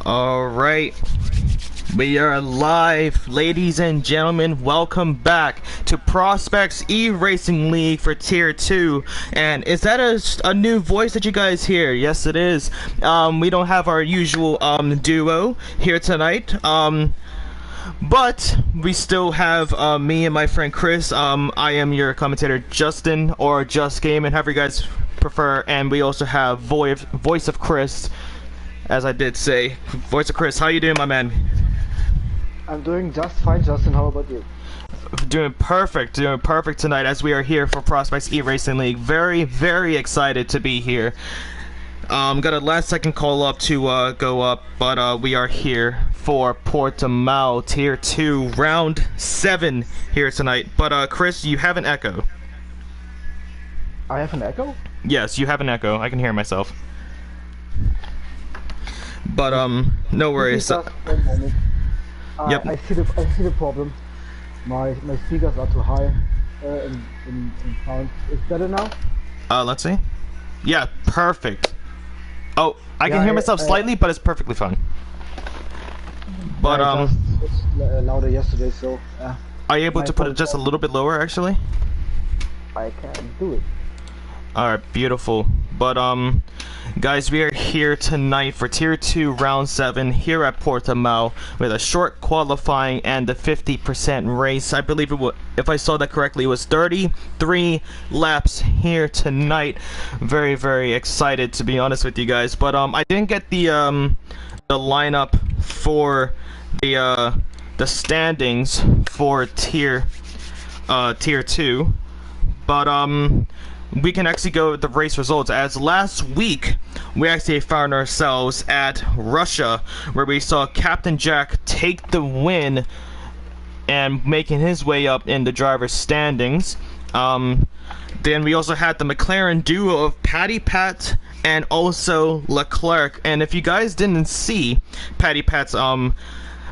All right, we are live, ladies and gentlemen. Welcome back to Prospects eRacing League for Tier 2. And is that a new voice that you guys hear? Yes, it is. We don't have our usual duo here tonight. But we still have me and my friend Chris. I am your commentator Justin, or Just Game, and however you guys prefer. And we also have voice of Chris, as I did say. Voice of Chris, how you doing, my man? I'm doing just fine, Justin. How about you? Doing perfect tonight as we are here for Prospects eRacing League. Very, very excited to be here. Got a last second call up to go up, but we are here for Portimao Tier 2 Round 7 here tonight. But Chris, you have an echo. I have an echo? Yes, you have an echo. I can hear myself. But no worries. Just 1 moment. Yep. I see the problem. My speakers are too high in sound. Is better now? Let's see. Yeah, perfect. Oh, I can hear myself slightly, but it's perfectly fine. But it's louder yesterday, so are you able to put it just a little bit lower, actually? I can do it. Alright, beautiful. But guys, we are here tonight for Tier 2 Round 7 here at Portimao with a short qualifying and the 50% race. I believe it was, if I saw that correctly, it was 33 laps here tonight. Very, very excited, to be honest with you guys. But I didn't get the lineup for the standings for Tier 2. But we can actually go with the race results, as last week we actually found ourselves at Russia, where we saw Captain Jack take the win and making his way up in the driver's standings. Then we also had the McLaren duo of Paddy Pat and also Leclerc. And if you guys didn't see Paddy Pat's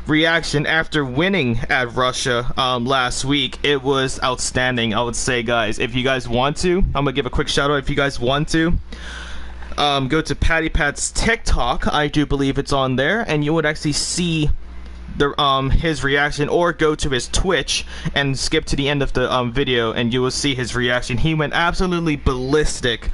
reaction after winning at Russia last week, it was outstanding, I would say. Guys, if you guys want to, I'm gonna give a quick shout out. If you guys want to go to Paddy Pat's TikTok, I do believe it's on there, and you would actually see the his reaction, or go to his Twitch and skip to the end of the video and you will see his reaction. He went absolutely ballistic.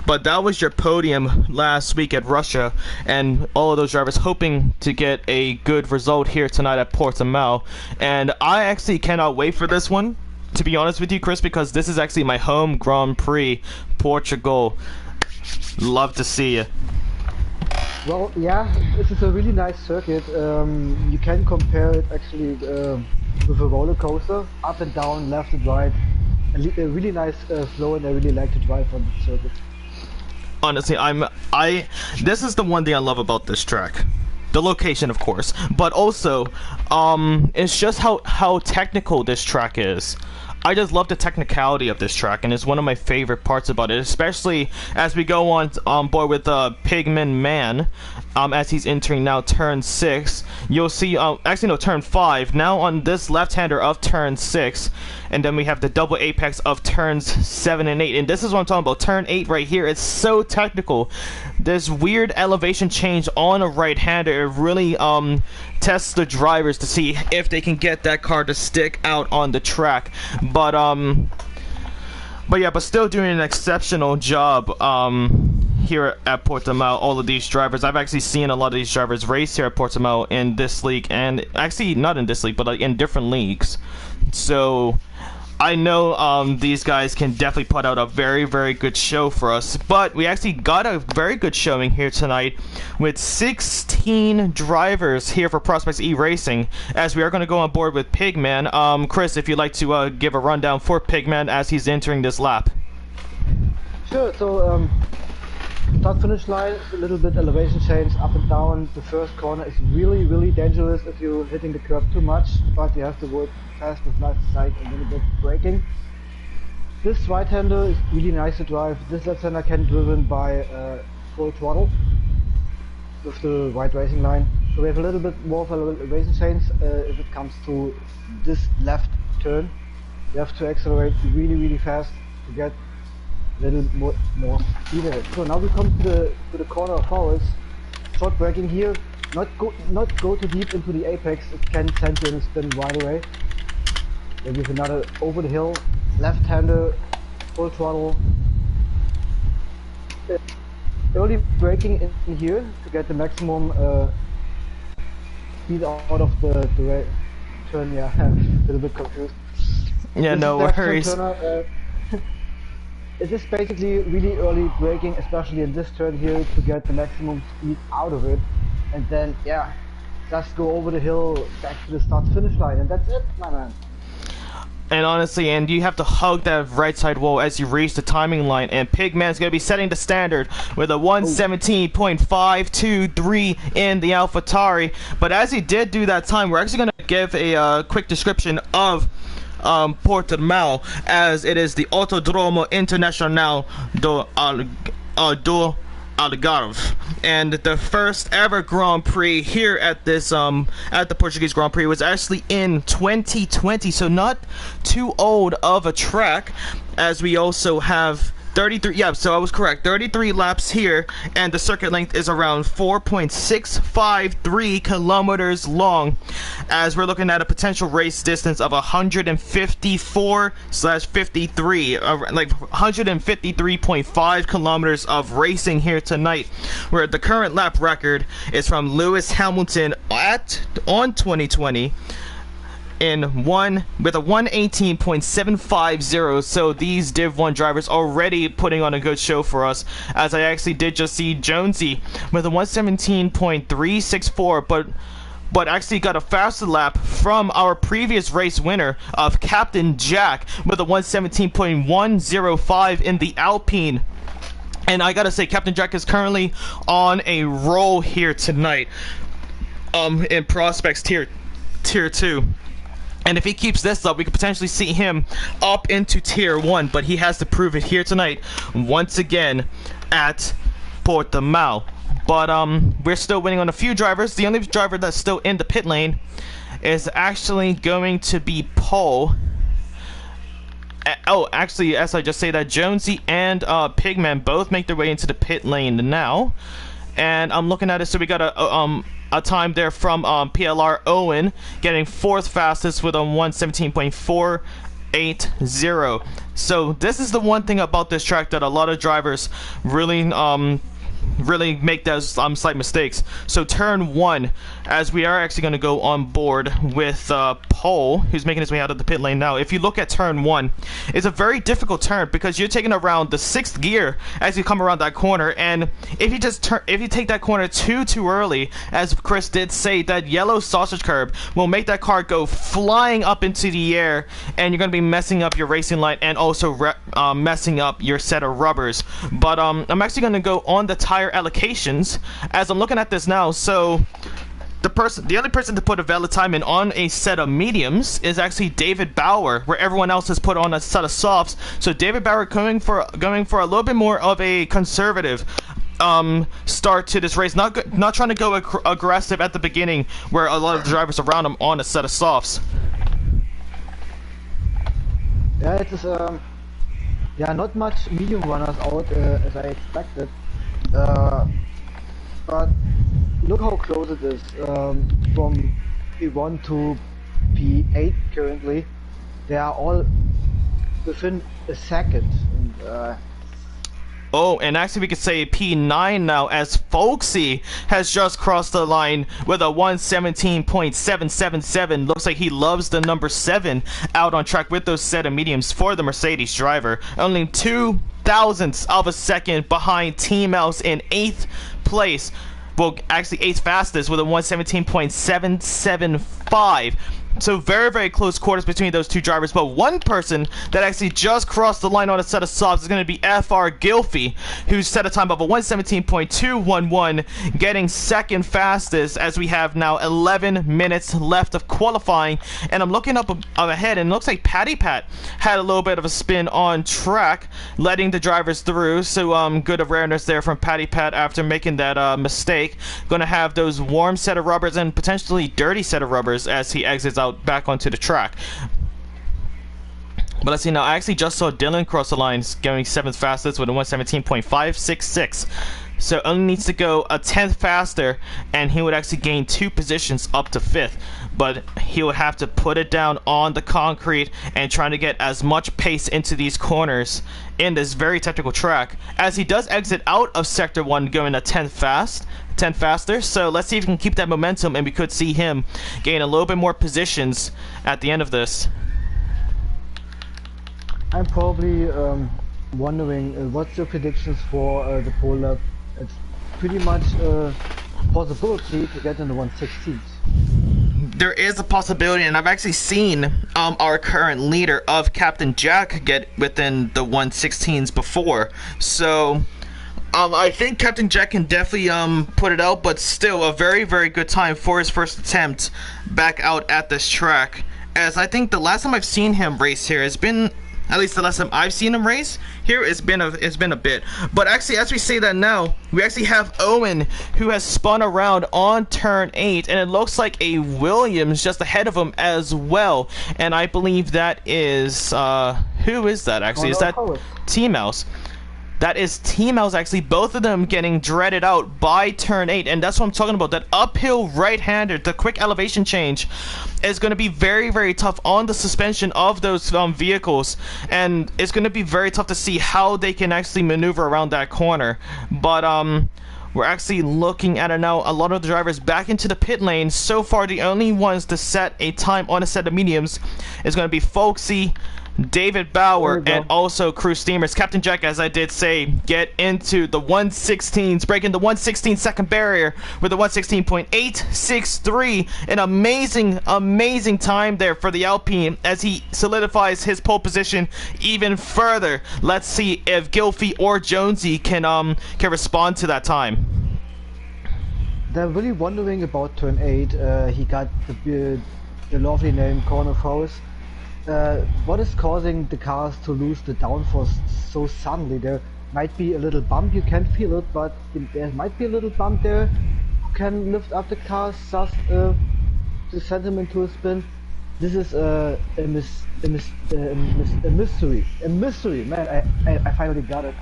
But that was your podium last week at Russia, and all of those drivers hoping to get a good result here tonight at Portimao. And I actually cannot wait for this one, to be honest with you, Chris, because this is actually my home Grand Prix, Portugal. Love to see you. Well, yeah, this is a really nice circuit. You can compare it actually with a roller coaster, up and down, left and right. A really nice flow, and I really like to drive on the circuit. Honestly, this is the one thing I love about this track. The location, of course, but also it's just how technical this track is. I just love the technicality of this track, and it's one of my favorite parts about it, especially as we go on board with Pigman Man, as he's entering now turn 6. You'll see, actually no, turn 5, now on this left-hander of turn 6, and then we have the double apex of turns 7 and 8, and this is what I'm talking about. Turn 8 right here, it's so technical. This weird elevation change on a right-hander, it really tests the drivers to see if they can get that car to stick out on the track. But still doing an exceptional job here at Portimao. All of these drivers, I've actually seen a lot of these drivers race here at Portimao in this league, and actually not in this league, but like in different leagues. So I know these guys can definitely put out a very, very good show for us. But we actually got a very good showing here tonight with 16 drivers here for Prospects eRacing, as we are going to go on board with Pigman. Chris, if you'd like to give a rundown for Pigman as he's entering this lap. Sure, so start-finish line, a little bit elevation change, up and down. The first corner is really, really dangerous if you're hitting the curb too much, but you have to work fast with left side and a little bit braking. This right-hander is really nice to drive. This left-hander can be driven by full throttle with the right racing line. So we have a little bit more of elevation change if it comes to this left turn. You have to accelerate really, really fast to get a little more speed in it. So now we come to the corner of ours. Short braking here, not go too deep into the apex. It can send you in a spin right away. Then give another over the hill, left-hander, full throttle. Early braking in here to get the maximum speed out of the turn. Yeah, a little bit confused. Yeah, This no is the worries. turner, it is basically really early braking, especially in this turn here, to get the maximum speed out of it, and then yeah, just go over the hill back to the start-finish line, and that's it, my man. And honestly, and you have to hug that right side wall as you reach the timing line, and Pigman's going to be setting the standard with a 117.523 in the AlphaTauri. But as he did do that time, we're actually going to give a quick description of Portimao, as it is the Autodromo Internacional do Algarve, and the first ever Grand Prix here at this at the Portuguese Grand Prix was actually in 2020, so not too old of a track, as we also have 33, yeah, so I was correct, 33 laps here, and the circuit length is around 4.653 kilometers long, as we're looking at a potential race distance of 154/53, like 153.5 kilometers of racing here tonight, where the current lap record is from Lewis Hamilton on 2020 with a 118.750. So these Div 1 drivers already putting on a good show for us, as I actually did just see Jonesy with a 117.364, but actually got a faster lap from our previous race winner of Captain Jack with a 117.105 in the Alpine. And I gotta say, Captain Jack is currently on a roll here tonight in Prospects Tier 2. And if he keeps this up, we could potentially see him up into Tier 1, but he has to prove it here tonight, once again, at Portimao. But we're still waiting on a few drivers. The only driver that's still in the pit lane is actually going to be Paul. Oh, actually, as I just say that, Jonesy and Pigman both make their way into the pit lane now. And I'm looking at it, so we got a time there from PLR Owen, getting 4th fastest with a 117.480. So this is the one thing about this track that a lot of drivers really make those slight mistakes. So turn 1, as we are actually going to go on board with Paul, who's making his way out of the pit lane now. If you look at turn 1, it's a very difficult turn because you're taking around the 6th gear as you come around that corner, and if you take that corner too early, as Chris did say, that yellow sausage curb will make that car go flying up into the air, and you're going to be messing up your racing line and also messing up your set of rubbers. But I'm actually going to go on the tire allocations as I'm looking at this now. So the only person to put a valid time in on a set of mediums is actually David Bauer, where everyone else has put on a set of softs. So David Bauer going for a little bit more of a conservative start to this race, not trying to go aggressive at the beginning, where a lot of the drivers around him on a set of softs. Yeah, it is yeah, not much medium runners out as I expected, but look how close it is from P1 to P8 currently. They are all within a second. And, oh, and actually we could say P9 now, as Folksy has just crossed the line with a 117.777. Looks like he loves the number 7 out on track with those set of mediums for the Mercedes driver. Only 0.02 of a second behind Team Mouse in 8th place. Well, actually 8th fastest with a 117.775. So very close quarters between those two drivers, but one person that actually just crossed the line on a set of softs is going to be FR Gilfie, who's set a time of a 117.211, getting 2nd fastest, as we have now 11 minutes left of qualifying. And I'm looking up ahead, and it looks like Patty Pat had a little bit of a spin on track, letting the drivers through. So good awareness there from Patty Pat after making that mistake. Going to have those warm set of rubbers and potentially dirty set of rubbers as he exits out back onto the track. But let's see now, I actually just saw Dylan cross the lines, going 7th fastest with a 117.566. So only needs to go a tenth faster, and he would actually gain 2 positions up to 5th. But he would have to put it down on the concrete and trying to get as much pace into these corners in this very technical track, as he does exit out of Sector 1 going a 10 faster. So let's see if he can keep that momentum, and we could see him gain a little bit more positions at the end of this. I'm probably wondering what's your predictions for the pole lap. It's pretty much a possibility to get in the 116s. There is a possibility, and I've actually seen our current leader of Captain Jack get within the 116s before. So I think Captain Jack can definitely put it out, but still a very, very good time for his first attempt back out at this track. As I think the last time I've seen him race here has been, at least the last time I've seen him race here, it's been a bit. But actually, as we say that now, we actually have Owen, who has spun around on turn 8, and it looks like a Williams just ahead of him as well. And I believe that is who is that actually? Is that T-Mouse? That is T-Mouse actually, both of them getting dreaded out by turn 8, and that's what I'm talking about. That uphill right-hander, the quick elevation change, is going to be very, very tough on the suspension of those vehicles, and it's going to be very tough to see how they can actually maneuver around that corner. But we're actually looking at it now. A lot of the drivers back into the pit lane. So far, the only ones to set a time on a set of mediums is going to be Folksy, David Bauer, and also Crew Steamers. Captain Jack, as I did say, get into the 116s, breaking the 116 second barrier with a 116.863. An amazing time there for the Alpine as he solidifies his pole position even further. Let's see if Gilfie or Jonesy can respond to that time. They're really wondering about turn 8. He got the lovely name Corner Forest. What is causing the cars to lose the downforce so suddenly? There might be a little bump, you can feel it, but there might be a little bump there who can lift up the cars just to send them into a spin. This is a mystery. A mystery, man, I finally got it.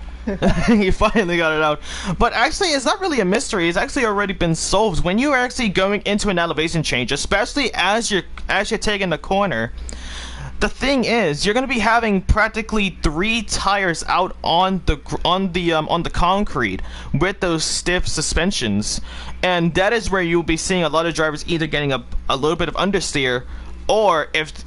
You finally got it out. But actually, it's not really a mystery. It's actually already been solved. When you are actually going into an elevation change, especially as you're taking the corner, the thing is, you're going to be having practically 3 tires out on the concrete with those stiff suspensions, and that is where you'll be seeing a lot of drivers either getting a little bit of understeer, or if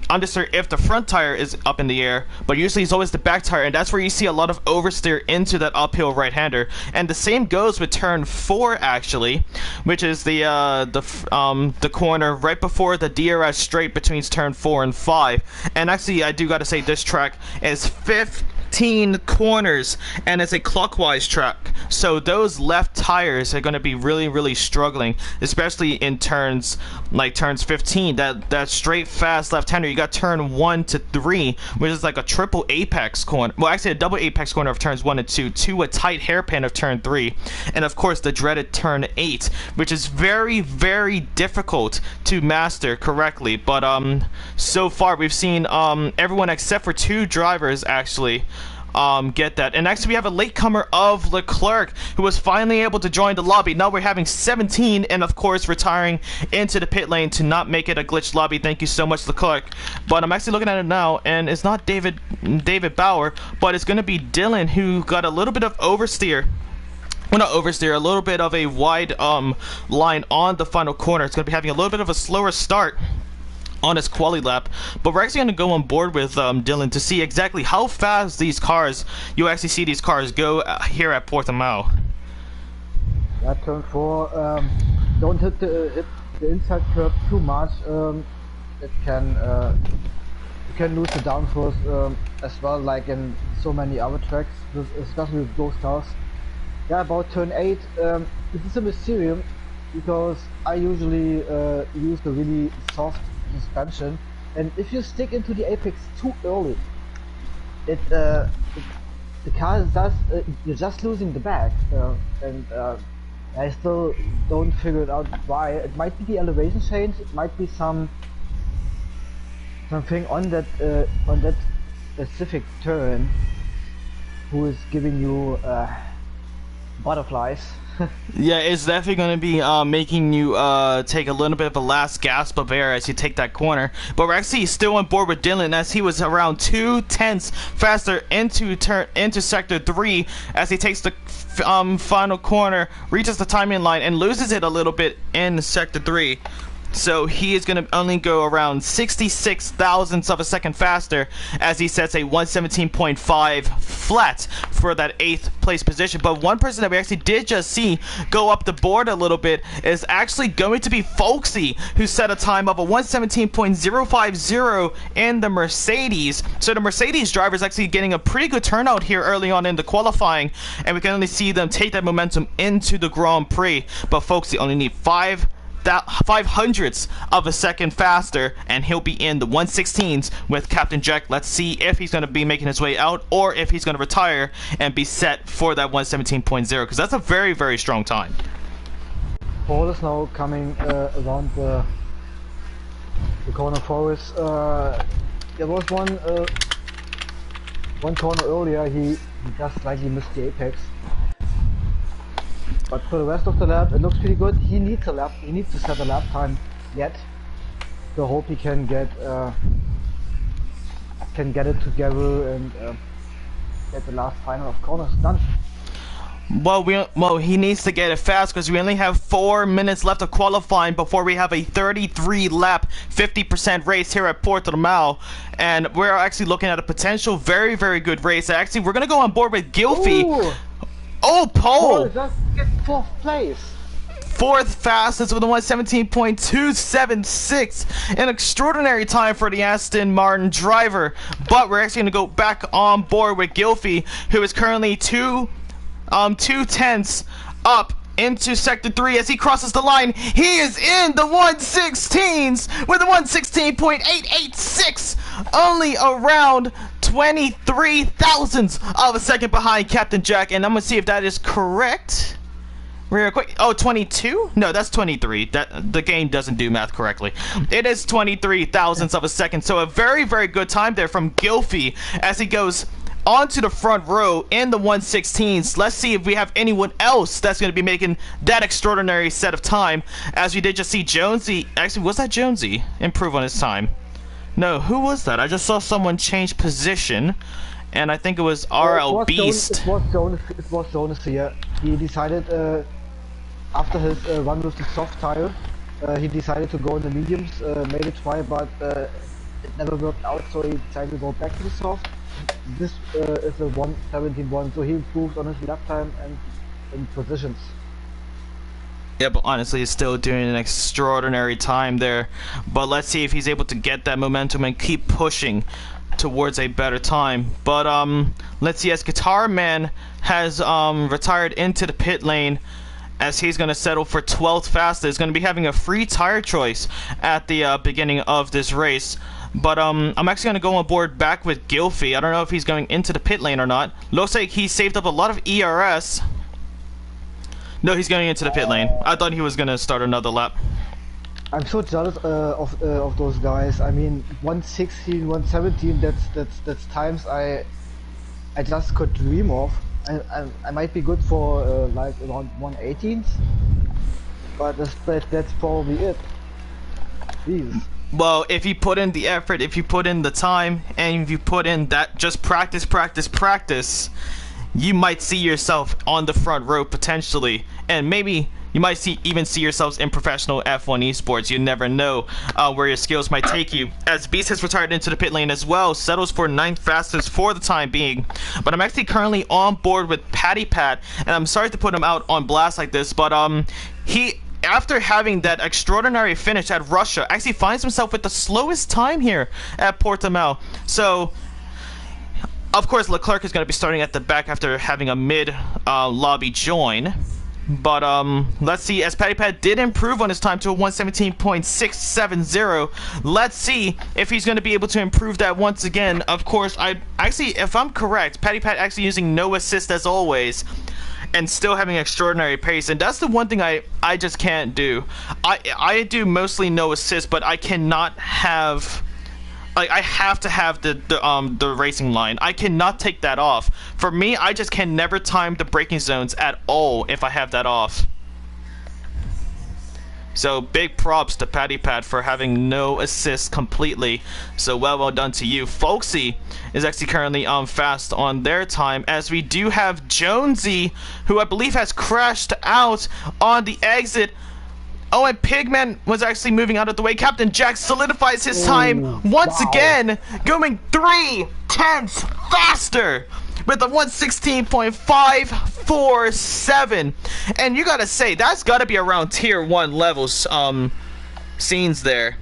understeer if the front tire is up in the air, but usually it's always the back tire, and that's where you see a lot of oversteer into that uphill right-hander. And the same goes with turn 4 actually, which is the corner right before the DRS straight between turn 4 and 5. And actually, I do gotta say, this track is 15 corners, and it's a clockwise track, so those left tires are going to be really struggling, especially in turns like turns 15. That straight fast left-hander, you got turn 1 to 3, which is like a triple apex corner, well actually a double apex corner of turns 1 and 2 to a tight hairpin of turn 3, and of course the dreaded turn 8, which is very difficult to master correctly. But so far we've seen everyone except for 2 drivers actually get that. And actually we have a latecomer of Leclerc, who was finally able to join the lobby. Now we're having 17, and of course retiring into the pit lane to not make it a glitched lobby. Thank you so much, Leclerc. But I'm actually looking at it now, and it's not David Bauer, but it's going to be Dylan, who got a little bit of oversteer. Well, not oversteer, a little bit of a wide line on the final corner. It's going to be having a little bit of a slower start on his quali lap, but we're actually going to go on board with Dylan to see exactly how fast these cars, you actually see these cars go here at Portimao. Yeah, turn 4, don't hit the inside curb too much. It can you can lose the downforce as well, like in so many other tracks, especially with those cars. Yeah, about turn 8, this is a mysterium, because I usually use the really soft suspension, and if you stick into the apex too early, the car is just you're just losing the back, and I still don't figure it out why. It might be the elevation change, it might be something on that specific turn who is giving you butterflies. Yeah, it's definitely going to be making you take a little bit of a last gasp of air as you take that corner. But we're actually still on board with Dylan as he was around 2/10 faster into sector 3 as he takes the final corner, reaches the timing line, and loses it a little bit in sector 3. So he is going to only go around 66 thousandths of a second faster as he sets a 117.5 flat for that 8th place position. But one person that we actually did just see go up the board a little bit is actually going to be Folksy, who set a time of a 117.050 in the Mercedes. So the Mercedes driver is actually getting a pretty good turnout here early on in the qualifying, and we can only see them take that momentum into the Grand Prix. But Folksy only need 5/500ths of a second faster, and he'll be in the 116s with Captain Jack. Let's see if he's going to be making his way out or if he's going to retire and be set for that 117.0, because that's a very, very strong time. Paul is now coming around the corner forest. There was one corner earlier, he just slightly missed the apex. But for the rest of the lap, it looks pretty good. He needs a lap. He needs to set a lap time yet. So hope he can get it together and get the last final of corners done. Well, he needs to get it fast because we only have 4 minutes left of qualifying before we have a 33-lap, 50% race here at Portimao, and we're actually looking at a potential very, very good race. Actually, we're gonna go on board with Gylfi. Ooh. Oh, Paul! Just get 4th place. 4th fastest with a 117.276, an extraordinary time for the Aston Martin driver. But we're actually going to go back on board with Gylfi, who is currently 2/10 up into sector 3 as he crosses the line. He is in the 116s with a 116.886, only around 23 thousandths of a second behind Captain Jack, and I'm gonna see if that is correct real quick. Oh, 22? No, that's 23. That the game doesn't do math correctly. It is 23 thousandths of a second, so a very, very good time there from Gylfi as he goes onto the front row in the 116s. Let's see if we have anyone else that's going to be making that extraordinary set of time, as we did just see Jonesy. Actually, was that Jonesy improve on his time? No, who was that? I just saw someone change position, and I think it was RL Beast. It was Jonas here. He decided after his run with the soft tire, he decided to go in the mediums, made a try, but it never worked out, so he decided to go back to the soft. This is a 1:17.1, so he improved on his lap time and in positions. Yeah, but honestly, he's still doing an extraordinary time there. But let's see if he's able to get that momentum and keep pushing towards a better time. But let's see, as Guitar Man has retired into the pit lane, as he's going to settle for 12th fastest. He's going to be having a free tire choice at the beginning of this race. But I'm actually going to go on board back with Gylfi. I don't know if he's going into the pit lane or not. Looks like he saved up a lot of ERS. No, he's going into the pit lane. I thought he was going to start another lap. I'm so jealous of those guys. I mean, 116, 117. That's times I just could dream of. I might be good for like around 118s, but that's probably it. Jeez. Well, if you put in the effort, if you put in the time, and if you put in that just practice, you might see yourself on the front row potentially, and maybe you might even see yourselves in professional F1 esports. You never know where your skills might take you. As Beast has retired into the pit lane as well, settles for 9th fastest for the time being. But I'm actually currently on board with Patty Pat, and I'm sorry to put him out on blast like this, but he, after having that extraordinary finish at Russia, actually finds himself with the slowest time here at Portimao. So, of course, Leclerc is going to be starting at the back after having a mid-lobby join. But let's see, as Patty Pat did improve on his time to a 117.670. Let's see if he's going to be able to improve that once again. Of course, if I'm correct, Patty Pat actually using no assist as always, and still having extraordinary pace, and that's the one thing I just can't do. I do mostly no assist, but I cannot have Like, I have to have the racing line. I cannot take that off. For me, I just can never time the braking zones at all if I have that off. So big props to Patty Pat for having no assist completely. So well done to you. Folksy is actually currently fast on their time, as we do have Jonesy, who I believe has crashed out on the exit. Oh, and Pigman was actually moving out of the way. Captain Jack solidifies his time once again, going 3/10 faster with a 1:16.547. And you gotta say, that's gotta be around tier 1 levels scenes there.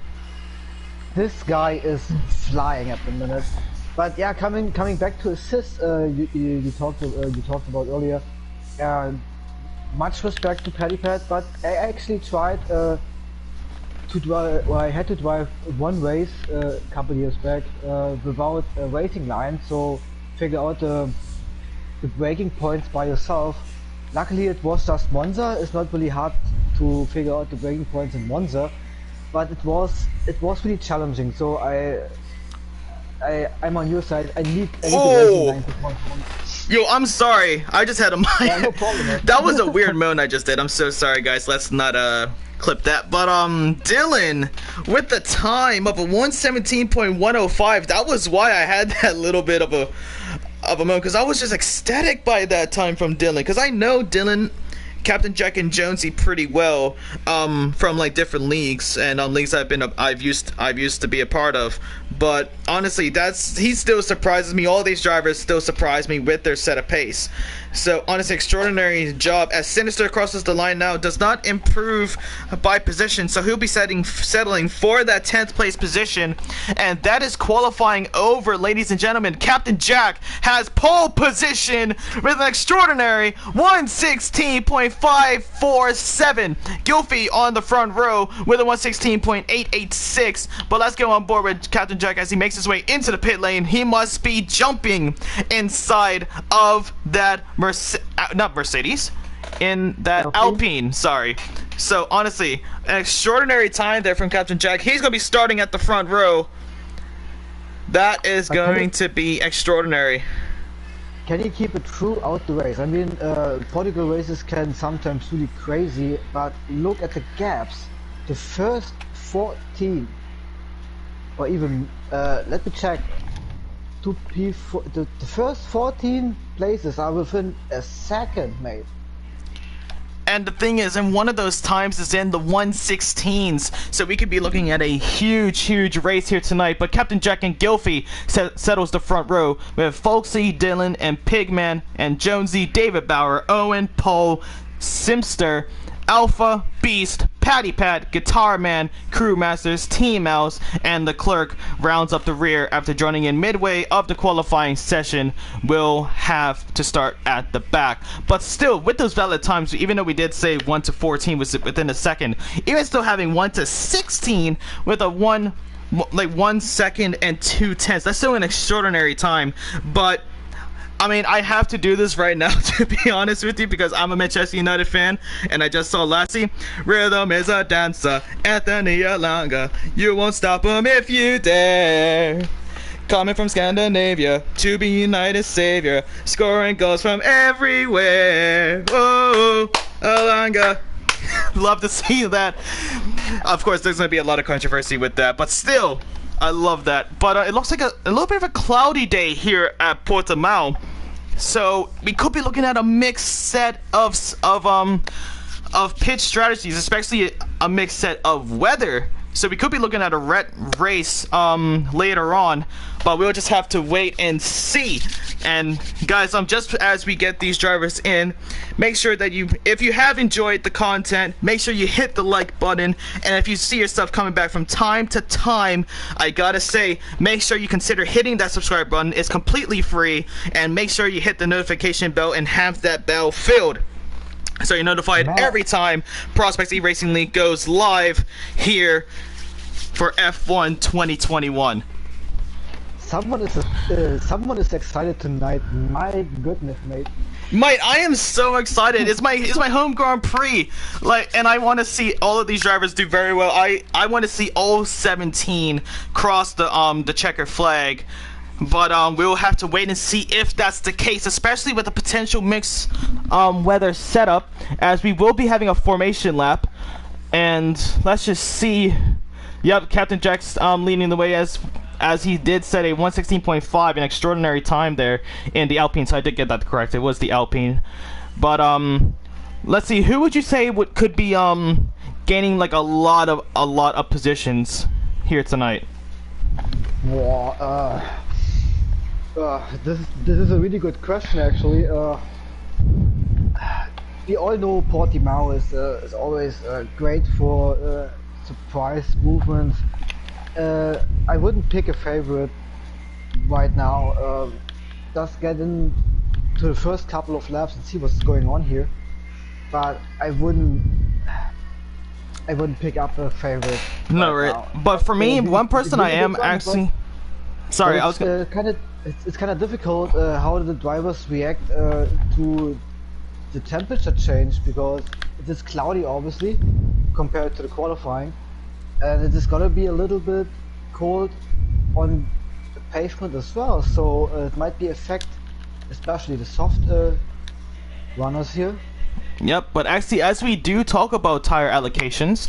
This guy is flying at the minute. But yeah, coming back to assists, you talked about earlier. Much respect to Paddy Pat, but I actually tried to drive. Well, I had to drive one race a couple years back without a racing line, so figure out the braking points by yourself. Luckily, it was just Monza. It's not really hard to figure out the braking points in Monza, but it was really challenging. So I'm on your side. I need the racing line to point. Yo, I'm sorry. I just had a Yeah, no problem, man. That was a weird moan I just did. I'm so sorry, guys. Let's not clip that. But Dylan with the time of a 1:17.105. That was why I had that little bit of a moan, because I was just ecstatic by that time from Dylan, because I know Dylan, Captain Jack, and Jonesy pretty well from like different leagues and leagues I've used to be a part of. But honestly, he still surprises me. All these drivers still surprise me with their set of pace. So honestly, extraordinary job. As Sinister crosses the line now, does not improve by position, so he'll be settling for that 10th place position, and that is qualifying over, ladies and gentlemen. Captain Jack has pole position with an extraordinary 1:16.547. Gilfy on the front row with a 1:16.886. But let's go on board with Captain Jack as he makes his way into the pit lane. He must be jumping inside of that not Mercedes, in that Alpine, sorry. So honestly, an extraordinary time there from Captain Jack. He's going to be starting at the front row. That is going to be extraordinary. Can he keep it throughout the race? I mean, Portugal races can sometimes really crazy, but look at the gaps. The first 14, or even, let me check. The first 14 places are within a second, mate. And the thing is, and one of those times is in the 1:16s, so we could be looking at a huge race here tonight. But Captain Jack and Gilfy settles the front row with Folksy, Dylan, and Pigman, and Jonesy, David Bauer, Owen, Poe, Simster, Alpha, Beast, Patty Pat, Guitar Man, Crew Masters, Team Mouse, and the clerk rounds up the rear after joining in midway of the qualifying session. Will have to start at the back. But still, with those valid times, even though we did say 1 to 14 was within a second, even still having 1 to 16 with a 1 second and 2/10, that's still an extraordinary time. But I mean, I have to do this right now, to be honest with you, because I'm a Manchester United fan, and I just saw Lassie. Rhythm is a dancer, Anthony Alanga. You won't stop him if you dare. Coming from Scandinavia, to be United savior, scoring goals from everywhere. Oh, Alanga. Love to see that. Of course, there's going to be a lot of controversy with that, but still, I love that. But it looks like a little bit of a cloudy day here at Portimao, so we could be looking at a mixed set of pitch strategies, especially a mixed set of weather. So we could be looking at a race later on, but we'll just have to wait and see. And guys, just as we get these drivers in, make sure that if you have enjoyed the content, make sure you hit the like button. And if you see yourself coming back from time to time, I gotta say, make sure you consider hitting that subscribe button. It's completely free, and make sure you hit the notification bell and have that bell filled, so you're notified every time Prospects eRacing League goes live here for F1 2021. Someone is excited tonight. My goodness, mate. Mate, I am so excited. It's my home Grand Prix. Like, and I want to see all of these drivers do very well. I want to see all 17 cross the checker flag. But we'll have to wait and see if that's the case, especially with the potential mixed weather setup, as we will be having a formation lap. And let's just see. Yep, Captain Jack's leading the way as he did set a 1:16.5, an extraordinary time there in the Alpine. So I did get that correct. It was the Alpine. But let's see. Who would you say could be gaining like a lot of positions here tonight? Wow, this is a really good question, actually. We all know Portimao is always great for surprise movements. I wouldn't pick a favorite right now. Just get into the first couple of laps and see what's going on here. But I wouldn't pick up a favorite. No, right. But for me, one person I am actually. Sorry, I was gonna. It's kind of difficult how the drivers react to the temperature change, because it is cloudy, obviously, compared to the qualifying, and it is gonna be a little bit cold on the pavement as well. So it might be affect, especially the soft runners here. Yep, but actually, as we do talk about tire allocations,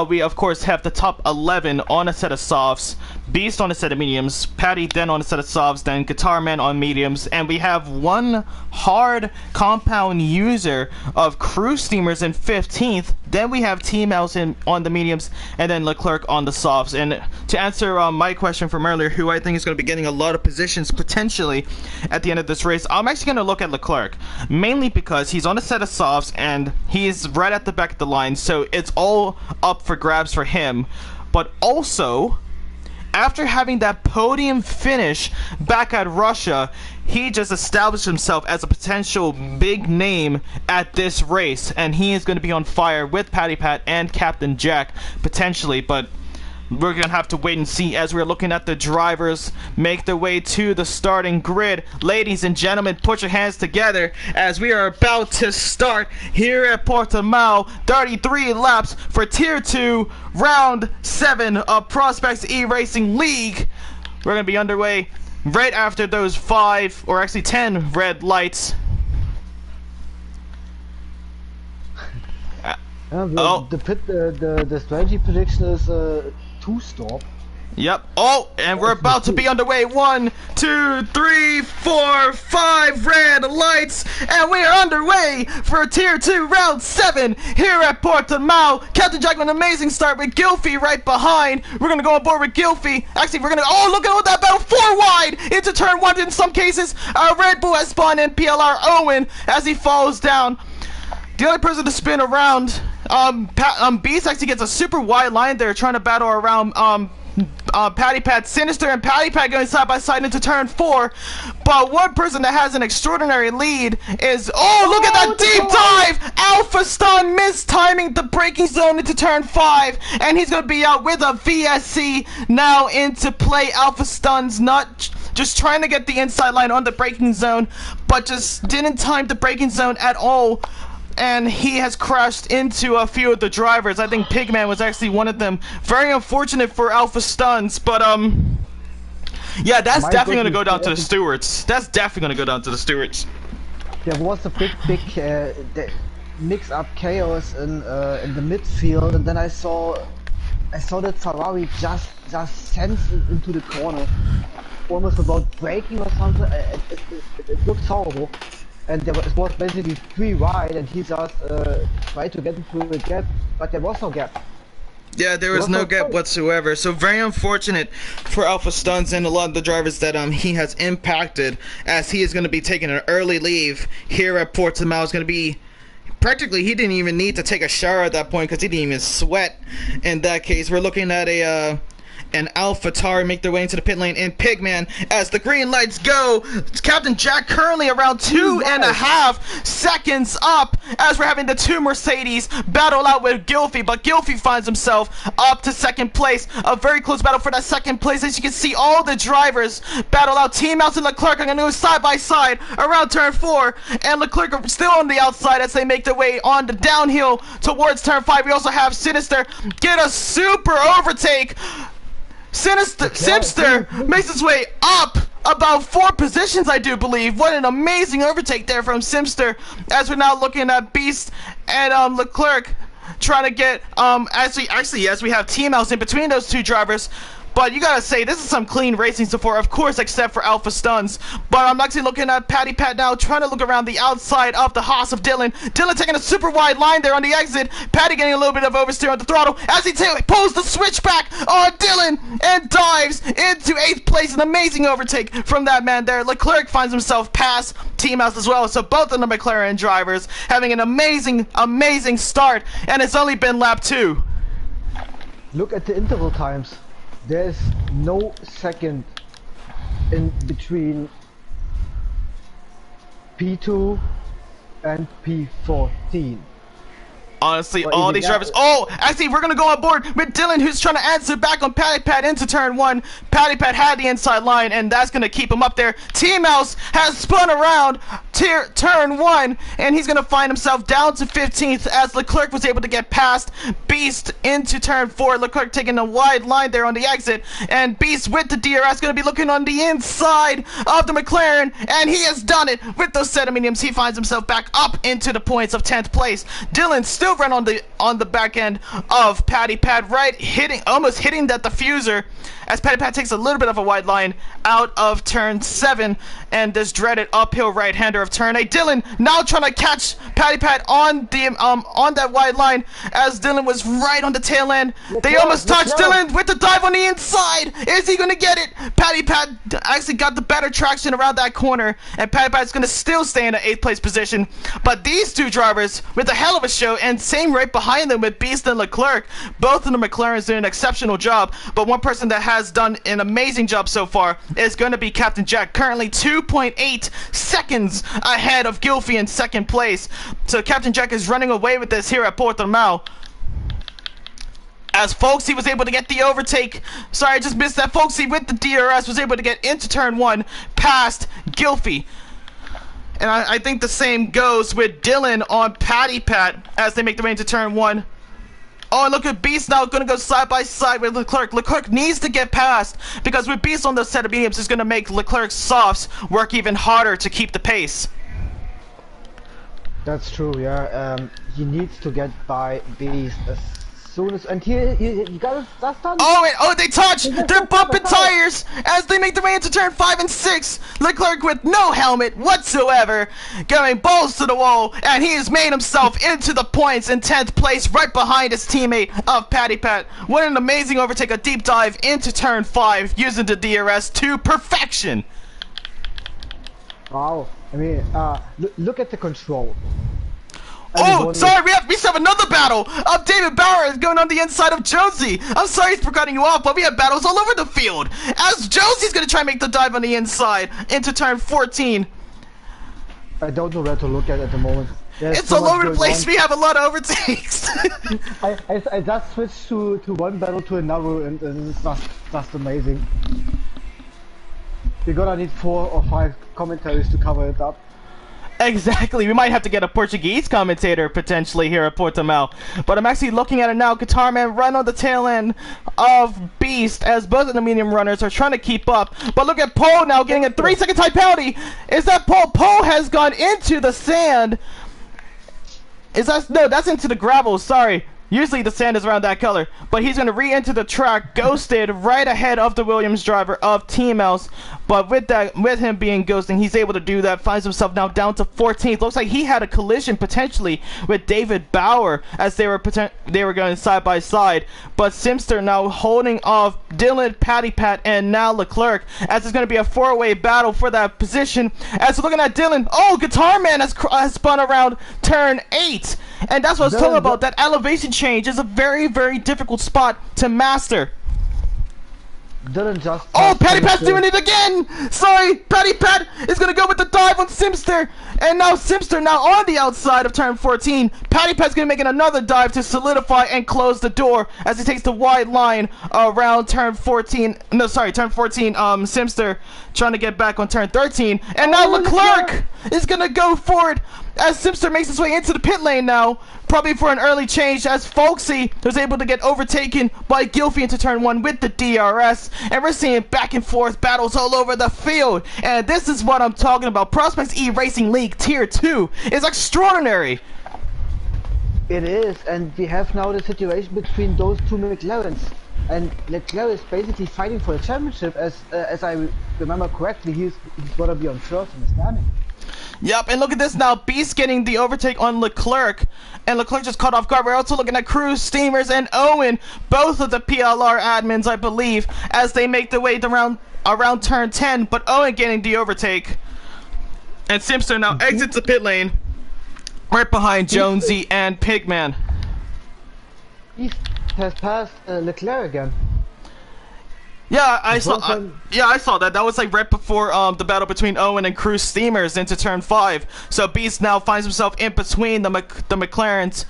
we of course have the top 11 on a set of softs, Beast on a set of mediums, Patty then on a set of softs, then Guitar Man on mediums, and we have one hard compound user of Crew Steamers in 15th. Then we have T-Mouse on the mediums, and then Leclerc on the softs. And to answer my question from earlier, who I think is going to be getting a lot of positions potentially at the end of this race, I'm actually going to look at Leclerc, mainly because he's on a set of softs and he's right at the back of the line, so it's all up for grabs for him. But also, after having that podium finish back at Russia, he just established himself as a potential big name at this race, and he is going to be on fire with Patty Pat and Captain Jack potentially. But we're going to have to wait and see as we're looking at the drivers make their way to the starting grid. Ladies and gentlemen, put your hands together as we are about to start here at Portimao. 33 laps for Tier 2, Round 7 of Prospects eRacing League. We're going to be underway right after those 5, or actually 10 red lights. The strategy prediction is 2-stop. Yep. Oh, and we're about to be underway. 1, 2, 3, 4, 5 red lights, and we are underway for Tier 2, Round 7 here at Portimao. Captain Jack with an amazing start with Gilfie right behind. We're gonna go on board with Gilfie. Actually, we're gonna. Oh, look at that battle! 4 wide into turn 1 in some cases. Red Bull has spawned in PLR Owen as he falls down. The other person to spin around, Beast actually gets a super wide line there, trying to battle around Patty Pat Sinister, and Patty Pat going side by side into turn 4. But one person that has an extraordinary lead is, oh, look at that deep dive! Alpha Stun mistiming the braking zone into turn 5, and he's gonna be out with a VSC now into play. Alpha Stun's not just trying to get the inside line on the braking zone, but just didn't time the braking zone at all. And he has crashed into a few of the drivers. I think Pigman was actually one of them. Very unfortunate for Alpha Stuns, but yeah, that's definitely going to go down to the stewards. That's definitely going to go down to the stewards. There was a big mix-up chaos in the midfield, and then I saw that Ferrari just sends into the corner, almost about braking or something. It looked horrible. And it was basically 3 wide, and he just tried to get into a gap, but there was no gap. Yeah, there was no gap whatsoever. So very unfortunate for Alpha Stuns and a lot of the drivers that he has impacted, as he is going to be taking an early leave here at Portimao. Is going to be practically, he didn't even need to take a shower at that point because he didn't even sweat. In that case, we're looking at a and AlphaTauri make their way into the pit lane, and Pigman, as the green lights go, Captain Jack currently around 2.5 seconds up, as we're having the two Mercedes battle out with Gylfi, but Gylfi finds himself up to second place. A very close battle for that second place. As you can see, all the drivers battle out. Team Mouse and Leclerc are going to go side by side around turn 4, and Leclerc are still on the outside as they make their way on the downhill towards turn 5. We also have Sinister get a super overtake. Simster makes his way up about 4 positions, I do believe. What an amazing overtake there from Simster, as we're now looking at Beast and Leclerc trying to get as we have Team House in between those two drivers. But you gotta say, this is some clean racing so far, of course, except for Alpha Stuns. But I'm actually looking at Patty Pat now, trying to look around the outside of the Haas of Dylan. Dylan taking a super wide line there on the exit. Patty getting a little bit of oversteer on the throttle as he pulls the switchback on Dylan and dives into 8th place. An amazing overtake from that man there. Leclerc finds himself past Team House as well. So both of the McLaren drivers having an amazing, amazing start. And it's only been lap 2. Look at the interval times. There's no second in between P2 and P14. Honestly, all these drivers. Oh, actually, we're gonna go on board with Dylan, who's trying to answer back on Patty Pat into turn 1. Patty Pat had the inside line, and that's gonna keep him up there. Team Mouse has spun around turn 1, and he's gonna find himself down to 15th as Leclerc was able to get past Beast into turn 4. Leclerc taking a wide line there on the exit, and Beast with the DRS gonna be looking on the inside of the McLaren, and he has done it with those set of mediums. He finds himself back up into the points of 10th place. Dylan still run on the back end of Patty Pat, almost hitting that diffuser, as Patty Pat takes a little bit of a wide line out of turn 7 and this dreaded uphill right-hander of turn 8. Dylan now trying to catch Patty Pat on the on that wide line as Dylan was right on the tail end. They almost touched Dylan with the dive on the inside. Is he gonna get it? Patty Pat actually got the better traction around that corner, and Patty Pat's gonna still stay in the 8th place position. But these two drivers with a hell of a show, and same right behind them with Beast and Leclerc. Both of the McLarens doing an exceptional job, but one person that has done an amazing job so far is going to be Captain Jack, currently 2.8 seconds ahead of Gylfi in 2nd place. So Captain Jack is running away with this here at Portimao, as Folksy was able to get the overtake. Sorry, I just missed that. Folksy with the DRS was able to get into turn 1 past Gylfi. And I think the same goes with Dylan on Patty Pat as they make their way into turn 1. Oh, and look at Beast now going to go side by side with Leclerc. Leclerc needs to get past, because with Beast on the set of mediums, it's going to make Leclerc's softs work even harder to keep the pace. That's true, yeah. He needs to get by Beast as soon as, and here you got that's done. Oh, they touch. They're bumping tires as they make their way into turn 5 and 6. Leclerc with no helmet whatsoever, going balls to the wall, and he has made himself into the points in 10th place, right behind his teammate of Patty Pat. What an amazing overtake! A deep dive into turn 5 using the DRS to perfection. Wow. I mean, look at the control. Oh, sorry, we still have another battle of David Bauer going on the inside of Josie. I'm sorry for cutting you off, but we have battles all over the field, as Josie's going to try and make the dive on the inside into turn 14. I don't know where to look at the moment. It's all over the place. We have a lot of overtakes. I just switched to one battle to another, and it's just amazing. We're gonna need 4 or 5 commentaries to cover it up. Exactly, we might have to get a Portuguese commentator potentially here at Portimao. But I'm actually looking at it now. Guitar Man run on the tail end of Beast, as both of the medium runners are trying to keep up. But look at Poe now getting a 3-second time penalty. Is that Poe? Poe has gone into the sand. No, that's into the gravel, sorry. Usually the sand is around that color, but he's going to re-enter the track, ghosted right ahead of the Williams driver of Team Mouse. But with him being ghosting, he's able to do that, finds himself now down to 14th. Looks like he had a collision potentially with David Bauer as they were going side by side. But Simster now holding off Dylan, Patty Pat, and now Leclerc, as it's going to be a 4-way battle for that position. As we're looking at Dylan, oh, Guitar Man has spun around turn 8. And that's what I was talking about. That elevation change is a very, very difficult spot to master. Dylan just. Oh, Patty Pat's doing it again! Sorry, Patty Pat is gonna go with the dive on Simster, and now Simster now on the outside of turn 14. Patty Pat's gonna make another dive to solidify and close the door as he takes the wide line around turn 14. No, sorry, turn 14. Simster trying to get back on turn 13, and now Leclerc is gonna go for it as Simster makes his way into the pit lane now, probably for an early change, as Folksy was able to get overtaken by Gilfy into turn 1 with the DRS, and we're seeing back and forth battles all over the field, and this is what I'm talking about. Prospects eRacing League Tier 2 is extraordinary. It is, and we have now the situation between those two McLarens, and Leclerc is basically fighting for the championship, as I remember correctly, he's gonna be on first in the standing. Yep, and look at this now. Beast getting the overtake on Leclerc, and Leclerc just caught off guard. We're also looking at Cruz, Steamers, and Owen, both of the PLR admins, I believe, as they make their way around turn 10, but Owen getting the overtake. And Simster now exits the pit lane, right behind Jonesy and Pigman. Beast has passed Leclerc again. Yeah, I saw that. That was like right before the battle between Owen and Cruz Steamers into turn 5. So Beast now finds himself in between the McLarens.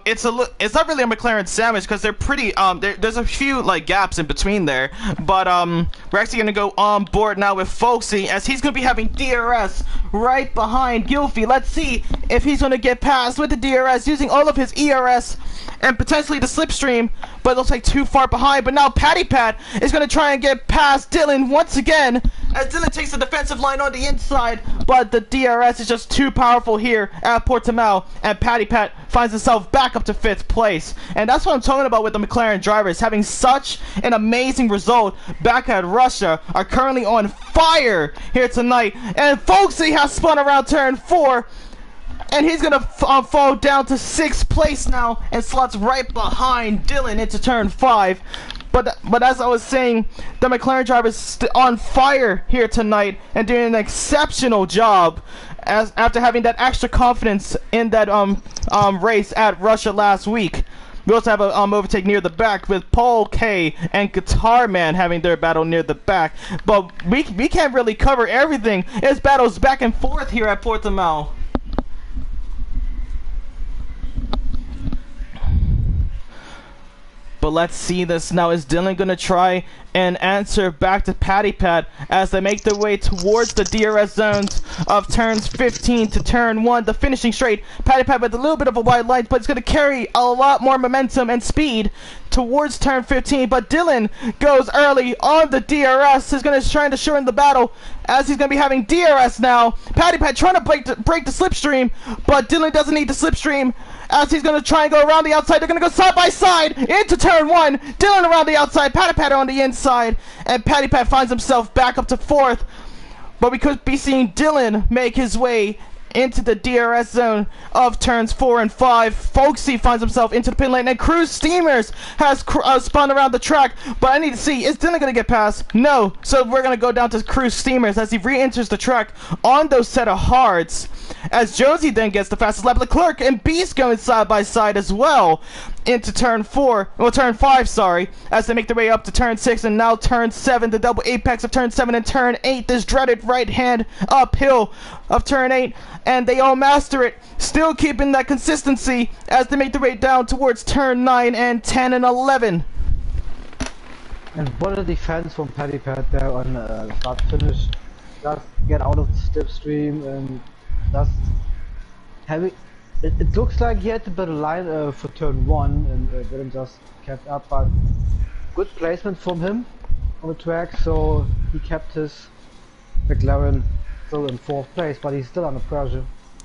It's not really a McLaren sandwich because they're pretty there's a few like gaps in between there. But we're actually gonna go on board now with Folksy as he's gonna be having DRS right behind Gilfy. Let's see if he's gonna get past with the DRS using all of his ERS and potentially the slipstream, but it looks like too far behind. But now Patty Pat is going to try and get past Dylan once again, as Dylan takes the defensive line on the inside, but the DRS is just too powerful here at Portimao, and Patty Pat finds himself back up to 5th place. And that's what I'm talking about with the McLaren drivers, having such an amazing result back at Russia, are currently on fire here tonight. And Folksy has spun around turn 4, and he's gonna fall down to 6th place now and slots right behind Dylan into turn 5. But as I was saying, the McLaren drivers on fire here tonight and doing an exceptional job as after having that extra confidence in that race at Russia last week. We also have a overtake near the back with Paul K and Guitar Man having their battle near the back. But we can't really cover everything. It's battles back and forth here at Portimao. But let's see this now. Is Dylan going to try and answer back to Patty Pat as they make their way towards the DRS zones of turns 15 to turn 1, the finishing straight? Patty Pat with a little bit of a wide line, but it's going to carry a lot more momentum and speed towards turn 15. But Dylan goes early on the DRS. He's going to try to shorten the battle as he's going to be having DRS now. Patty Pat trying to break the slipstream, but Dylan doesn't need the slipstream as he's going to try and go around the outside. They're going to go side by side into turn 1. Dylan around the outside, Patty Pat on the inside, and Patty Pat finds himself back up to 4th. But we could be seeing Dylan make his way into the DRS zone of turns 4 and 5. Folksy finds himself into the pit lane, and Cruz Steamers has spun around the track. But I need to see, is Dylan going to get past? No. So we're going to go down to Cruz Steamers as he re-enters the track on those set of hards. As Josie then gets the fastest lap. Leclerc and Beast going side by side as well into turn 5, sorry, as they make their way up to turn 6 and now turn 7, the double apex of turn 7 and turn 8, this dreaded right hand uphill of turn 8, and they all master it, still keeping that consistency as they make their way down towards turn 9 and 10 and 11. And what a defense from Patty Pat there on start finish. Just get out of the slipstream and just having. It looks like he had the better line for turn 1 and Dylan just kept up, but good placement from him on the track, so he kept his McLaren still in 4th place, but he's still under pressure.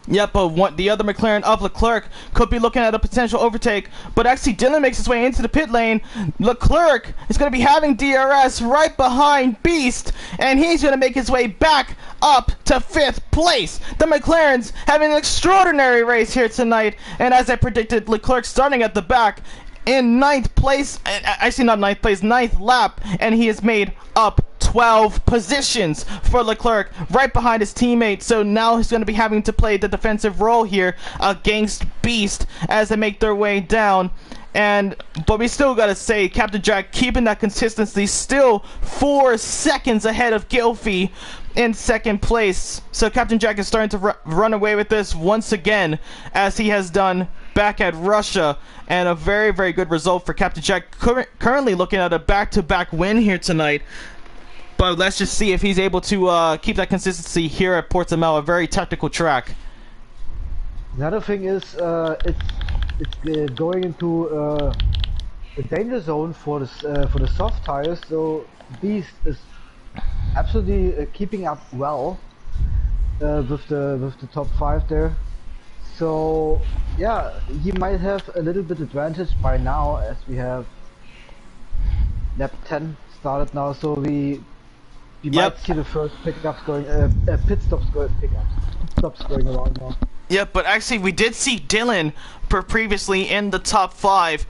Yep, but the other McLaren of Leclerc could be looking at a potential overtake, but actually Dylan makes his way into the pit lane. Leclerc is going to be having DRS right behind Beast, and he's going to make his way back up to 5th place. The McLarens having an extraordinary race here tonight, and as I predicted, Leclerc starting at the back in 9th place, actually not 9th place, 9th lap, and he has made up 12 positions for Leclerc right behind his teammate. So now he's going to be having to play the defensive role here against Beast as they make their way down. But we still gotta say, Captain Jack keeping that consistency, still 4 seconds ahead of Gylfi in second place. So Captain Jack is starting to run away with this once again, as he has done back at Russia, and a very, very good result for Captain Jack. Currently looking at a back-to-back win here tonight. But let's just see if he's able to keep that consistency here at Portimao, a very technical track. The other thing is, it's going into a danger zone for the soft tires. So Beast is absolutely keeping up well with the top 5 there. So yeah, he might have a little bit advantage by now, as we have lap 10 started now. So we might see the first pickups going, pit stops going around now. Yeah, but actually we did see Dylan previously in the top 5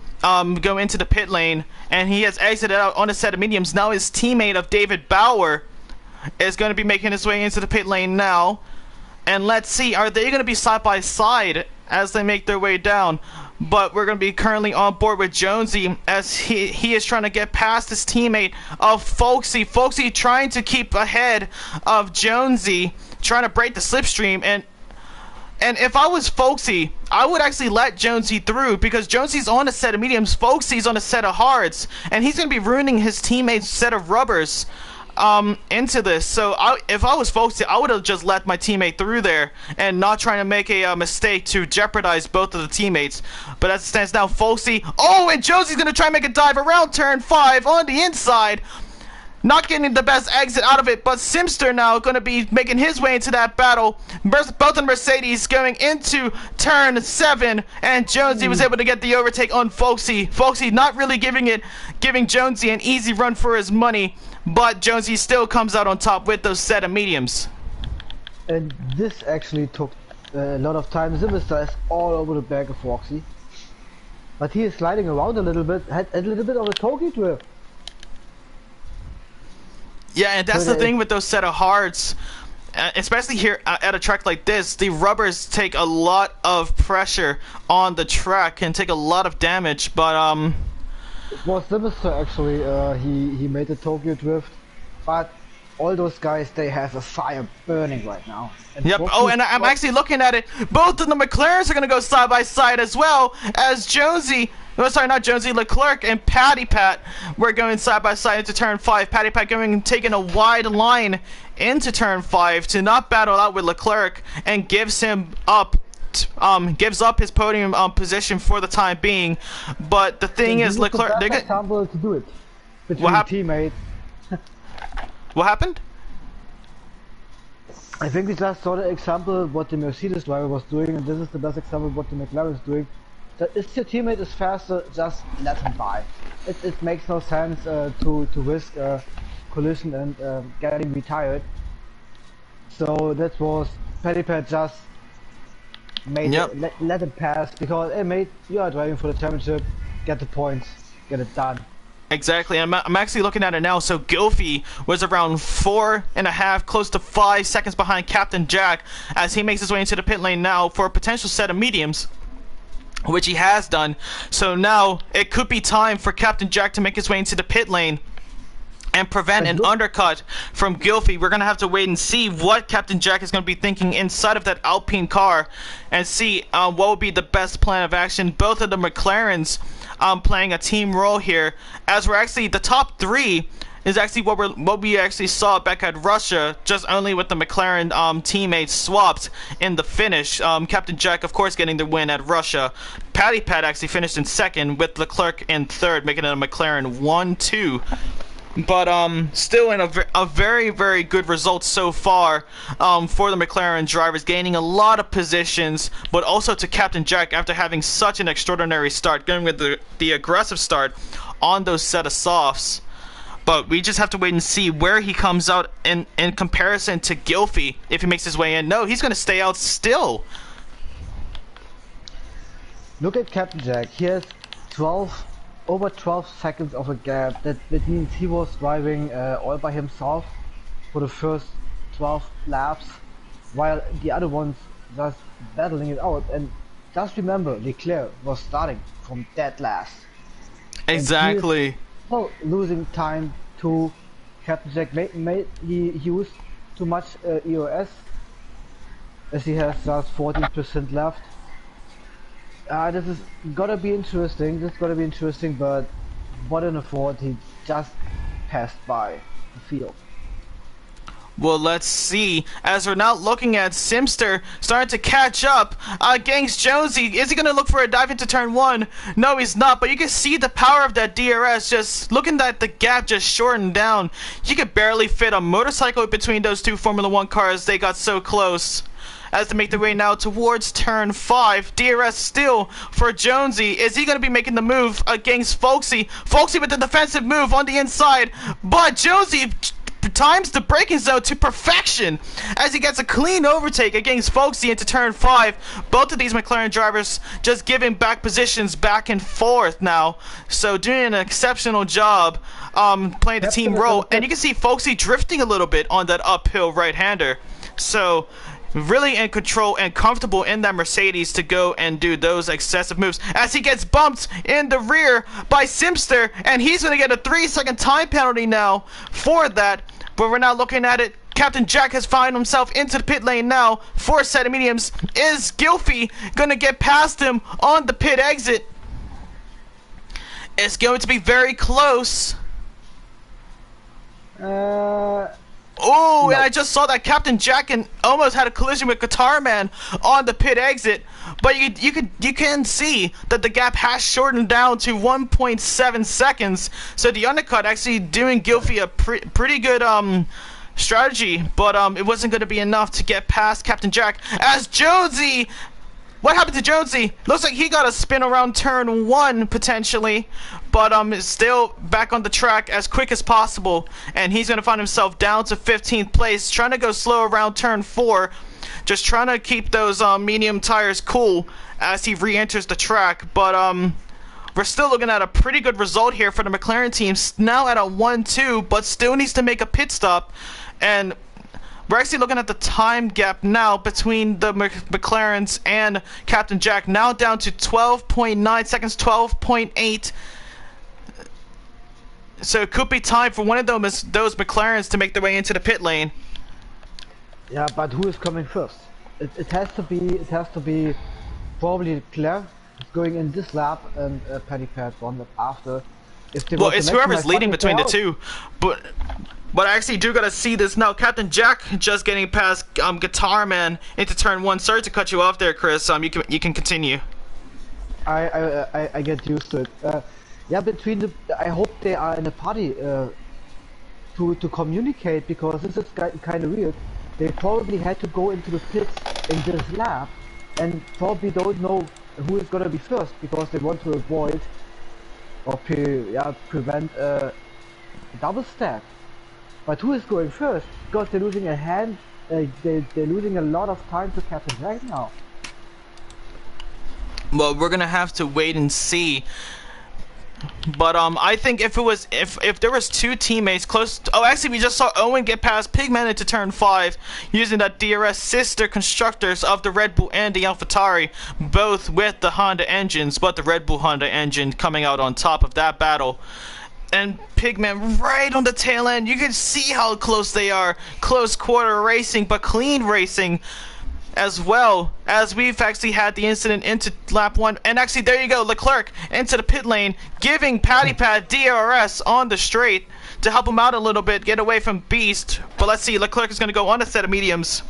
go into the pit lane, and he has exited out on a set of mediums. Now his teammate of David Bauer is going to be making his way into the pit lane now. And let's see, are they going to be side by side as they make their way down? But we're going to be currently on board with Jonesy, as he is trying to get past his teammate of Folksy. Folksy trying to keep ahead of Jonesy, trying to break the slipstream. And if I was Folksy, I would actually let Jonesy through, because Jonesy's on a set of mediums, Folksy's on a set of hards, and he's going to be ruining his teammate's set of rubbers into this. So if I was Folksy, I would have just let my teammate through there and not trying to make a mistake to jeopardize both of the teammates. But as it stands now, Folksy, and Jonesy's going to try and make a dive around turn 5 on the inside. Not getting the best exit out of it, but Simster now going to be making his way into that battle. Both of the Mercedes going into turn 7, and Jonesy was able to get the overtake on Folksy. Folksy not really giving Jonesy an easy run for his money, but Jonesy still comes out on top with those set of mediums. And this actually took a lot of time. Simster is all over the back of Folksy, but he is sliding around a little bit, had a little bit of a Tokyo drift. Yeah, and that's the thing with those set of hards, especially here at a track like this. The rubbers take a lot of pressure on the track and take a lot of damage. But it was Sinister actually. He made the Tokyo drift, but all those guys, they have a fire burning right now. And yep. And I'm actually looking at it. Both of the McLarens are going to go side by side, as well as Jonesy. Oh, sorry, not Jonesy. Leclerc and Patty Pat were going side by side into turn 5. Patty Pat taking a wide line into turn 5 to not battle out with Leclerc, and gives up his podium position for the time being. But the thing is, Leclerc. They're example to do it. What teammates. What happened? I think we just saw the example what the Mercedes driver was doing, and this is the best example of what the McLaren is doing. That if your teammate is faster, just let him by. It makes no sense to risk a collision and getting retired. So that was Paddy Pat just made let it pass, because hey mate, you are driving for the championship, get the points, get it done. Exactly. I'm actually looking at it now. So Gylfi was around 4.5, close to 5 seconds behind Captain Jack, as he makes his way into the pit lane now for a potential set of mediums, which he has done. So now it could be time for Captain Jack to make his way into the pit lane and prevent an undercut from Gylfi. We're going to have to wait and see what Captain Jack is going to be thinking inside of that Alpine car, and see what will be the best plan of action. Both of the McLarens playing a team role here, as we're actually the top 3 is actually what we actually saw back at Russia, just only with the McLaren teammates swapped in the finish. Captain Jack, of course, getting the win at Russia. Paddy Pat actually finished in 2nd, with Leclerc in 3rd, making it a McLaren 1-2. But still in a very, very good result so far for the McLaren drivers, gaining a lot of positions, but also to Captain Jack after having such an extraordinary start, going with the aggressive start on those set of softs. But we just have to wait and see where he comes out in comparison to Gylfi, if he makes his way in. No, he's going to stay out still. Look at Captain Jack. He has over 12 seconds of a gap. That means he was driving all by himself for the first 12 laps, while the other ones just battling it out. And just remember, Leclerc was starting from dead last. Exactly. Well, losing time to Captain Jack. He used too much EOS, as he has just 14% left. This is gotta be interesting. This is gotta be interesting, but what an afford. He just passed by the field. Well, let's see. As we're now looking at Simster starting to catch up against Jonesy. Is he going to look for a dive into turn 1? No, he's not. But you can see the power of that DRS. Just looking at the gap just shortened down. You could barely fit a motorcycle between those two Formula 1 cars. They got so close. As they make their way now towards turn 5. DRS still for Jonesy. Is he going to be making the move against Folksy? Folksy with the defensive move on the inside. But Jonesy times the braking zone to perfection as he gets a clean overtake against Folksy into turn 5. Both of these McLaren drivers just giving back positions back and forth now. So doing an exceptional job playing the team role. And you can see Folksy drifting a little bit on that uphill right-hander. So really in control and comfortable in that Mercedes to go and do those excessive moves as he gets bumped in the rear by Simster, and he's going to get a 3-second time penalty now for that. But we're now looking at it. Captain Jack has found himself into the pit lane now for a set of mediums. Is Gilfy going to get past him on the pit exit? It's going to be very close. Oh, no. And I just saw that Captain Jack almost had a collision with Guitar Man on the pit exit. But you can see that the gap has shortened down to 1.7 seconds. So the undercut actually doing Gilfy a pretty good strategy, but it wasn't going to be enough to get past Captain Jack. As Jonesy, what happened to Jonesy? Looks like he got a spin around turn 1 potentially, but is still back on the track as quick as possible, and he's going to find himself down to 15th place, trying to go slow around turn 4, just trying to keep those medium tires cool as he re-enters the track. But we're still looking at a pretty good result here for the McLaren team, now at a 1-2, but still needs to make a pit stop. And we're actually looking at the time gap now between the McLarens and Captain Jack, now down to 12.9 seconds, 12.8. So it could be time for one of those McLarens to make their way into the pit lane. Yeah, but who is coming first? It has to be probably Leclerc going in this lap and Paddy Pat one lap after. Well, it's whoever's leading between the two, but I actually do gotta see this now. Captain Jack just getting past Guitar Man into turn 1. Sorry to cut you off there, Chris. You can continue. I get used to it. Yeah, between the, I hope they are in a party to communicate, because this is kind of weird. They probably had to go into the pits in this lap and probably don't know who is gonna be first, because they want to avoid or prevent a double stack. But who is going first? Because they're losing a hand. They're losing a lot of time to Captain Jack now. Well, we're gonna have to wait and see. But I think if there was two teammates close to, oh, actually we just saw Owen get past Pigman into turn 5 using that DRS sister constructors of the Red Bull and the AlphaTauri, both with the Honda engines, but the Red Bull Honda engine coming out on top of that battle. And Pigman right on the tail end. You can see how close they are. Close quarter racing, but clean racing as well, as we've actually had the incident into lap 1. And actually, there you go, Leclerc into the pit lane, giving Paddy Pat DRS on the straight to help him out a little bit, get away from Beast. But let's see, Leclerc is going to go on a set of mediums.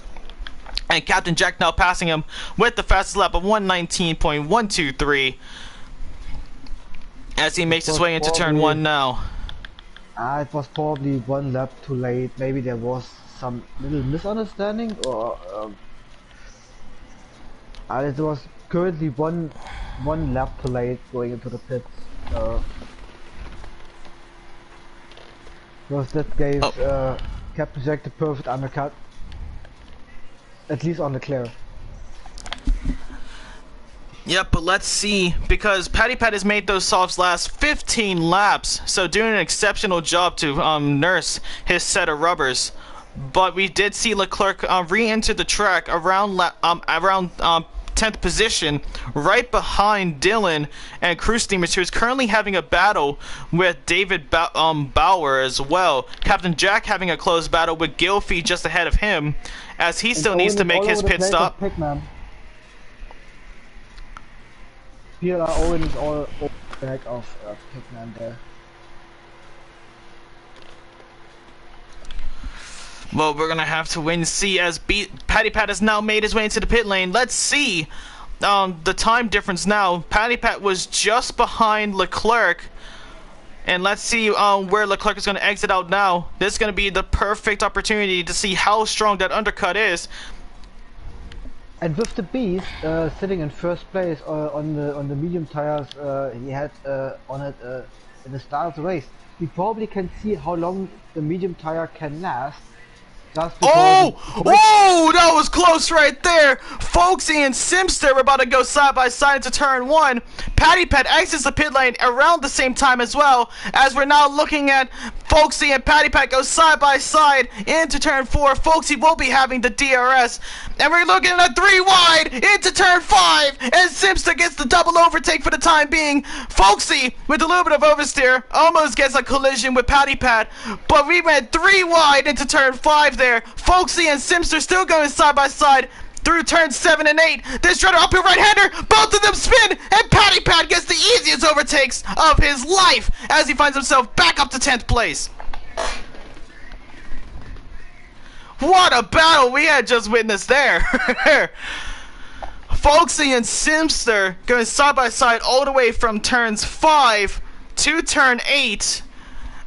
And Captain Jack now passing him with the fastest lap of 119.123. As he makes his way into turn 1 now. It was probably one lap too late. Maybe there was some little misunderstanding, or it was currently one lap too late going into the pits. Because that gave Captain Jack the perfect undercut, at least on Leclerc. Yep, but let's see, because Paddy Pat has made those softs last 15 laps, so doing an exceptional job to nurse his set of rubbers. But we did see Leclerc re-enter the track around 10th position, right behind Dylan and Crew Steamers, who is currently having a battle with David Bauer as well. Captain Jack having a close battle with Gilfie just ahead of him, as he still needs to make his pit stop. Here Owen is all back of Pigman there. Well, we're gonna have to wait and see as Paddy Pat has now made his way into the pit lane. Let's see the time difference now. Paddy Pat was just behind Leclerc, and let's see where Leclerc is gonna exit out now. This is gonna be the perfect opportunity to see how strong that undercut is. And with the Beast sitting in first place on the medium tires he had on it in the start of the race, we probably can see how long the medium tire can last. Oh, that was close right there. Folksy and Simster were about to go side by side into turn 1. Paddy Pat exits the pit lane around the same time as well, as we're now looking at Folksy and Paddy Pat go side by side into turn 4. Folksy will be having the DRS, and we're looking at a 3 wide into turn 5, and Simster gets the double overtake for the time being. Folksy, with a little bit of oversteer, almost gets a collision with Paddy Pat, but we went 3 wide into turn 5 there. Folksy and Simster still going side by side through turns 7 and 8. This Shredder uphill right-hander, both of them spin, and Paddy Pat gets the easiest overtakes of his life as he finds himself back up to 10th place. What a battle we had just witnessed there. Folksy and Simster going side by side all the way from turns 5 to turn 8.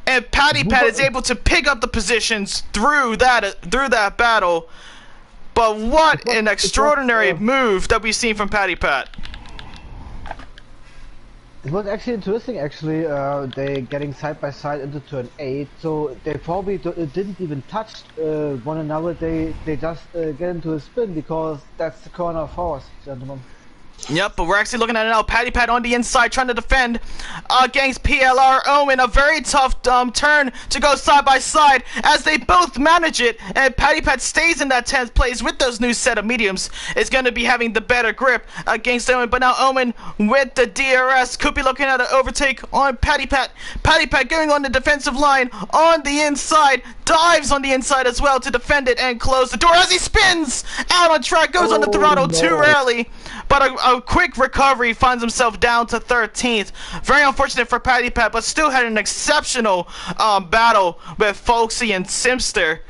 And Paddy Pat is able to pick up the positions through that battle. But what an extraordinary move that we've seen from Paddy Pat. It was actually interesting, they getting side by side into turn 8, so they probably didn't even touch one another. They just get into a spin, because that's the corner for us, gentlemen. Yep, but we're actually looking at it now. Paddy Pat on the inside trying to defend against PLR Owen. A very tough turn to go side by side as they both manage it. And Paddy Pat stays in that 10th place with those new set of mediums. Is going to be having the better grip against Owen. But now Owen with the DRS could be looking at an overtake on Paddy Pat. Paddy Pat going on the defensive line on the inside. Dives on the inside as well to defend it and close the door as he spins out on track. Goes on the throttle too early. But a quick recovery, finds himself down to 13th. Very unfortunate for Paddy Pat, but still had an exceptional battle with Folksy and Simster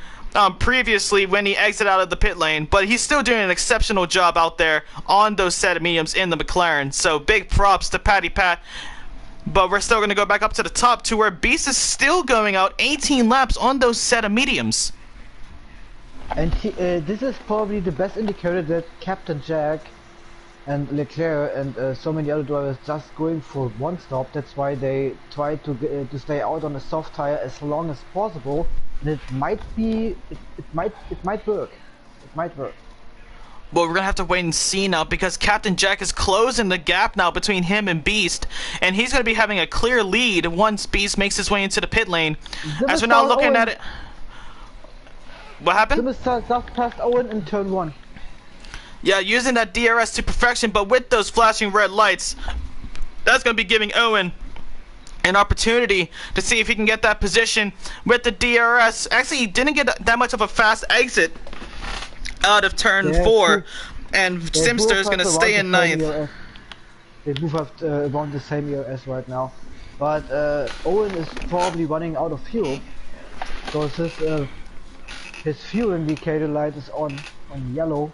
previously when he exited out of the pit lane. But he's still doing an exceptional job out there on those set of mediums in the McLaren. So big props to Paddy Pat. But we're still going to go back up to the top to where Beast is still going out 18 laps on those set of mediums. And this is probably the best indicator that Captain Jack and Leclerc and so many other drivers just going for one stop. That's why they try to stay out on a soft tire as long as possible. And it might work. It might work. Well, we're gonna have to wait and see now, because Captain Jack is closing the gap now between him and Beast, and he's gonna be having a clear lead once Beast makes his way into the pit lane. As we're now looking at it, what happened? Just past Owen in turn 1. Yeah, using that DRS to perfection, but with those flashing red lights, that's going to be giving Owen an opportunity to see if he can get that position with the DRS. Actually, he didn't get that much of a fast exit out of turn 4, and Simster is going to stay in 9th. They move up around the same ERS right now. But Owen is probably running out of fuel, because his fuel indicator light is on yellow.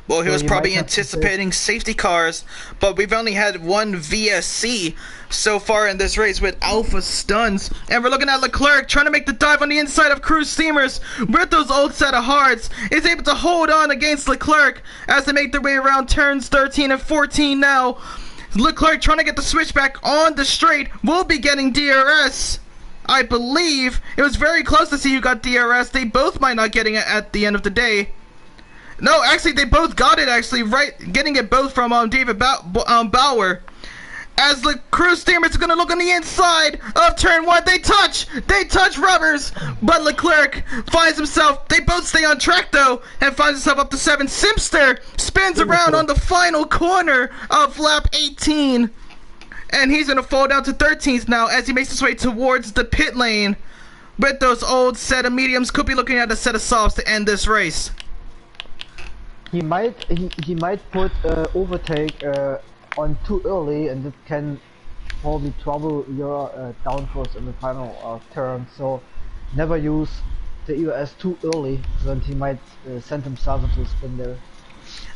Well, he was probably anticipating safety cars, but we've only had one VSC so far in this race with Alpha Stuns. And we're looking at Leclerc trying to make the dive on the inside of Crew Steamers with those old set of hards. Is able to hold on against Leclerc as they make their way around turns 13 and 14 now. Leclerc trying to get the switchback on the straight, will be getting DRS. I believe it was very close to see who got DRS. They both might not getting it at the end of the day. No, actually, they both got it, right, getting it both from David Bauer. As the crew steamers are gonna look on the inside of turn 1, they touch rubbers, but Leclerc finds himself, they both stay on track though, and finds himself up to 7. Simster spins around on the final corner of lap 18, and he's gonna fall down to 13th now as he makes his way towards the pit lane with those old set of mediums. Could be looking at a set of softs to end this race. He might put overtake on too early, and it can probably trouble your downforce in the final turn. So never use the ERS too early, then he might send himself into a spin there.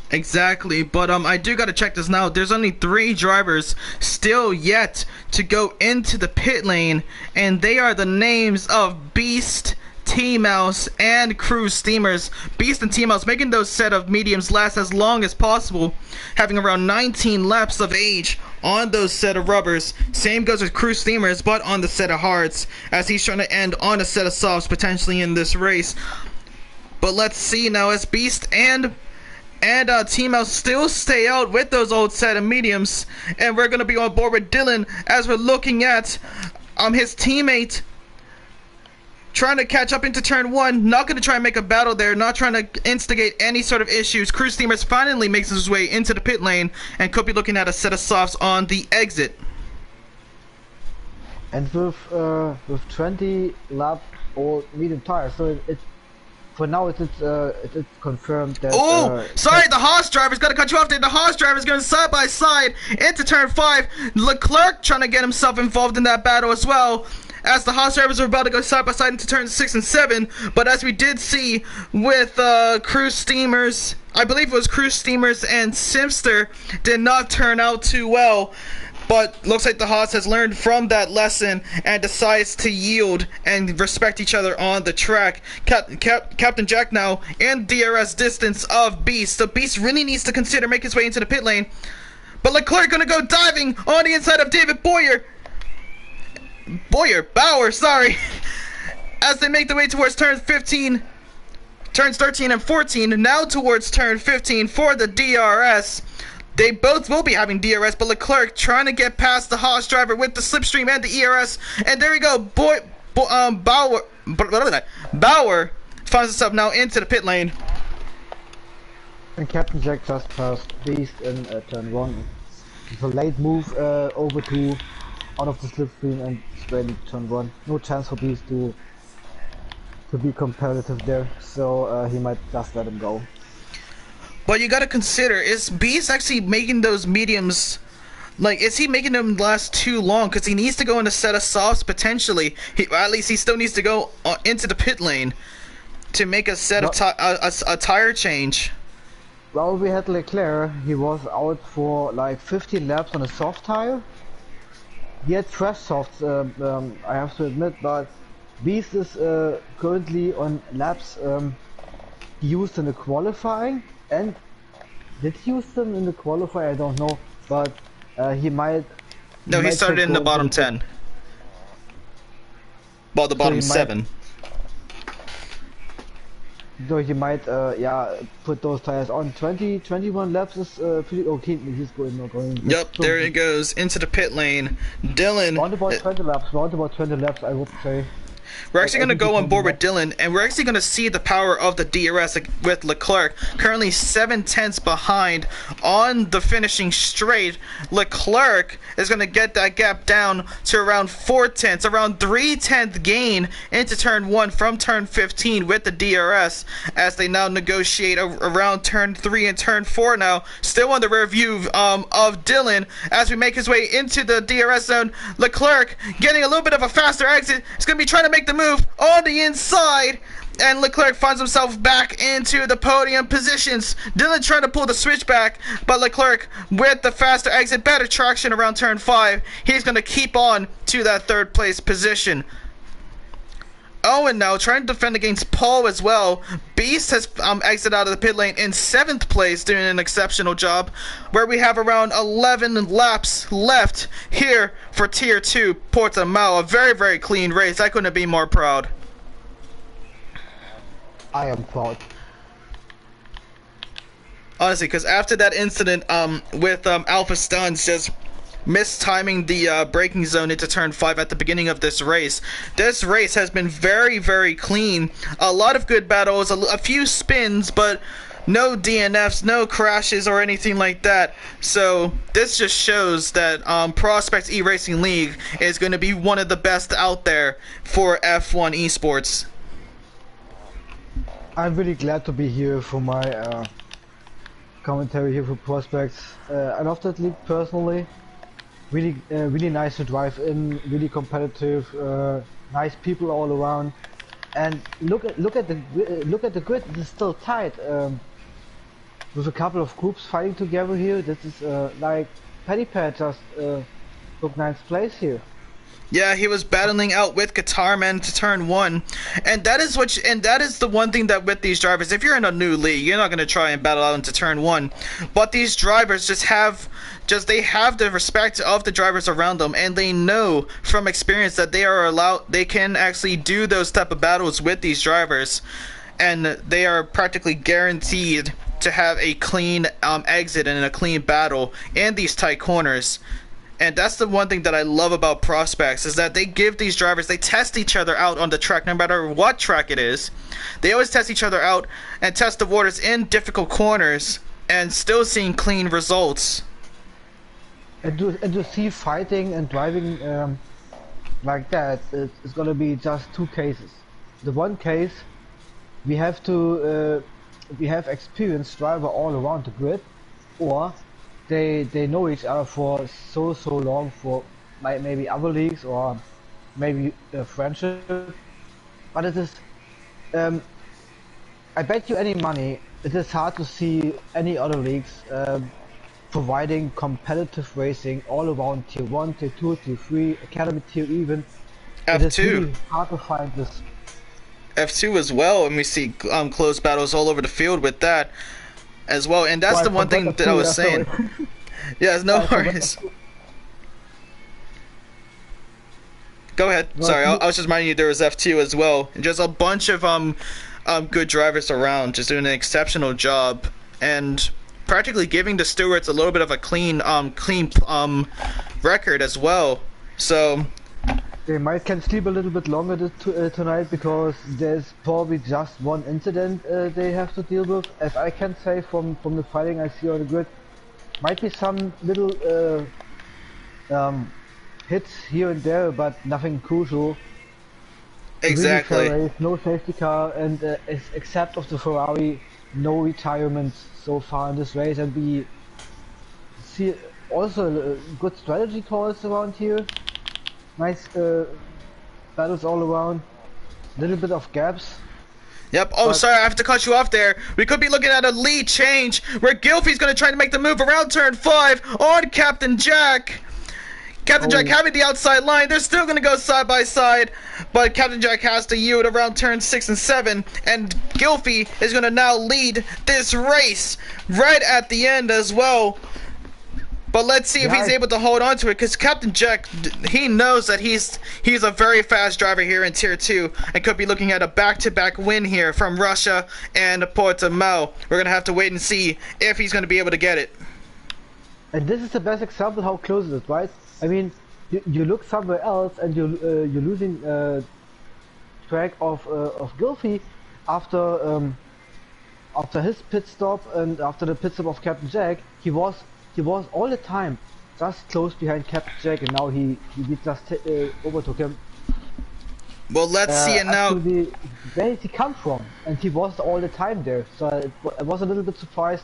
Exactly, but I do gotta check this now. There's only 3 drivers still yet to go into the pit lane, and they are the names of Beast, T-Mouse, and Crew Steamers. Beast and T-Mouse making those set of mediums last as long as possible, having around 19 laps of age on those set of rubbers. Same goes with Crew Steamers, but on the set of hards, as he's trying to end on a set of softs potentially in this race. But let's see now as Beast and T-Mouse still stay out with those old set of mediums, and we're gonna be on board with Dylan as we're looking at his teammate trying to catch up into turn 1, not going to try and make a battle there, not trying to instigate any sort of issues. Crew Steamers finally makes his way into the pit lane and could be looking at a set of softs on the exit. And with 20 lap or medium tires, so it's for now it's confirmed that. Oh, sorry, the Haas driver's got to cut you off there. The Haas driver's going side by side into turn 5. Leclerc trying to get himself involved in that battle as well, as the Haas drivers are about to go side by side into turns 6 and 7. But as we did see with Crew Steamers, I believe it was Crew Steamers and Simster, did not turn out too well. But looks like the Haas has learned from that lesson and decides to yield and respect each other on the track. Captain Jack now in DRS distance of Beast. So Beast really needs to consider making his way into the pit lane. But Leclerc gonna go diving on the inside of David Bauer, sorry. As they make their way towards turns 13 and 14, now towards turn 15 for the DRS. They both will be having DRS, but Leclerc trying to get past the Haas driver with the slipstream and the ERS. And there we go. Bauer finds himself now into the pit lane. And Captain Jack just passed Beast in turn 1. It's a late move over to out of the slipstream and straight into turn 1. No chance for Beast to be competitive there, so he might just let him go. But you gotta consider, is Beast actually making those mediums, like, is he making them last too long? Because he needs to go in a set of softs potentially. At least he still needs to go into the pit lane to make a set of a tire change. Well, we had Leclerc, he was out for like 15 laps on a soft tire. He had fresh softs, I have to admit, but Beast is currently on laps used in the qualifying. And did he use them in the qualifier? I don't know, but he might. No, he started in the bottom 10. Well, the bottom 7. So he might, yeah, put those tires on. 21 laps is pretty okay. He's going. Yep, so there he goes into the pit lane. Dylan. Round about 20 laps, I would say. We're actually going to go on board with Dylan, and we're actually going to see the power of the DRS with Leclerc. Currently 7/10 behind on the finishing straight. Leclerc is going to get that gap down to around 4/10, around 3/10 gain into turn 1 from turn 15 with the DRS, as they now negotiate around turn 3 and turn 4 now. Still on the rear view of Dylan as we make his way into the DRS zone. Leclerc getting a little bit of a faster exit. He's going to be trying to make the move on the inside, and Leclerc finds himself back into the podium positions. Dylan trying to pull the switch back, but Leclerc with the faster exit, better traction around turn 5. He's going to keep on to that 3rd place position. Owen now trying to defend against Paul as well. Beast has exited out of the pit lane in 7th place, doing an exceptional job, where we have around 11 laps left here for Tier 2 Portimao. A very, very clean race. I couldn't be more proud. I am proud. Honestly, because after that incident with Alpha Stuns just mistiming the braking zone into turn 5 at the beginning of this race. This race has been very, very clean. A lot of good battles, a few spins, but no DNFs, no crashes or anything like that. So this just shows that Prospects eRacing League is going to be one of the best out there for F1 esports. I'm really glad to be here for my commentary here for Prospects. I love that league personally. Really nice to drive in, really competitive, nice people all around. And look at the grid. It is still tight. With a couple of groups fighting together here. This is like Paddy Pat just took 9th place here. Yeah, he was battling out with Guitarman to turn 1, and that is the one thing that with these drivers, if you're in a new league, you're not going to try and battle out into turn 1. But these drivers they have the respect of the drivers around them, and they know from experience that they can actually do those type of battles with these drivers, and they are practically guaranteed to have a clean exit and a clean battle in these tight corners. And that's the one thing that I love about Prospects, is that they give these drivers, they test each other out on the track, no matter what track it is. They always test each other out and test the waters in difficult corners, and still seeing clean results. And to see fighting and driving like that, it's gonna be just 2 cases. The one case, we have experienced driver all around the grid, or they know each other for so long, for maybe other leagues or maybe friendship. But it is, I bet you any money, it is hard to see any other leagues providing competitive racing all around tier 1, tier 2, tier 3, academy tier even. F2. It is really hard to find this. F2 as well, and we see close battles all over the field with that as well, and that's the one thing that I was saying. Yeah, no worries. Go ahead. Sorry, I was just reminding you there was F2 as well, and just a bunch of good drivers around, just doing an exceptional job, and practically giving the stewards a little bit of a clean record as well. So they can sleep a little bit longer tonight, because there's probably just one incident they have to deal with. As I can say from the fighting I see on the grid, might be some little hits here and there, but nothing crucial. Exactly. Really fair race, no safety car, and except of the Ferrari, no retirements so far in this race. And we see also good strategy calls around here. Nice battles all around. Little bit of gaps. Yep. Oh, sorry, I have to cut you off there. We could be looking at a lead change where Gylfie's going to try to make the move around turn 5 on Captain Jack. Captain Jack having the outside line. They're still going to go side by side, but Captain Jack has to yield around turn 6 and 7, and Gylfie is going to now lead this race right at the end as well. But let's see if he's able to hold on to it, because Captain Jack, he knows that he's a very fast driver here in Tier 2, and could be looking at a back-to-back win here from Russia and Portimao. We're going to have to wait and see if he's going to be able to get it. And this is the best example how close it is, right? I mean, you look somewhere else and you're losing track of Gylfie after his pit stop, and after the pit stop of Captain Jack. He was all the time just close behind Captain Jack, and now he just overtook him. Well, let's see it now. Where did he come from? And he was all the time there, so I was a little bit surprised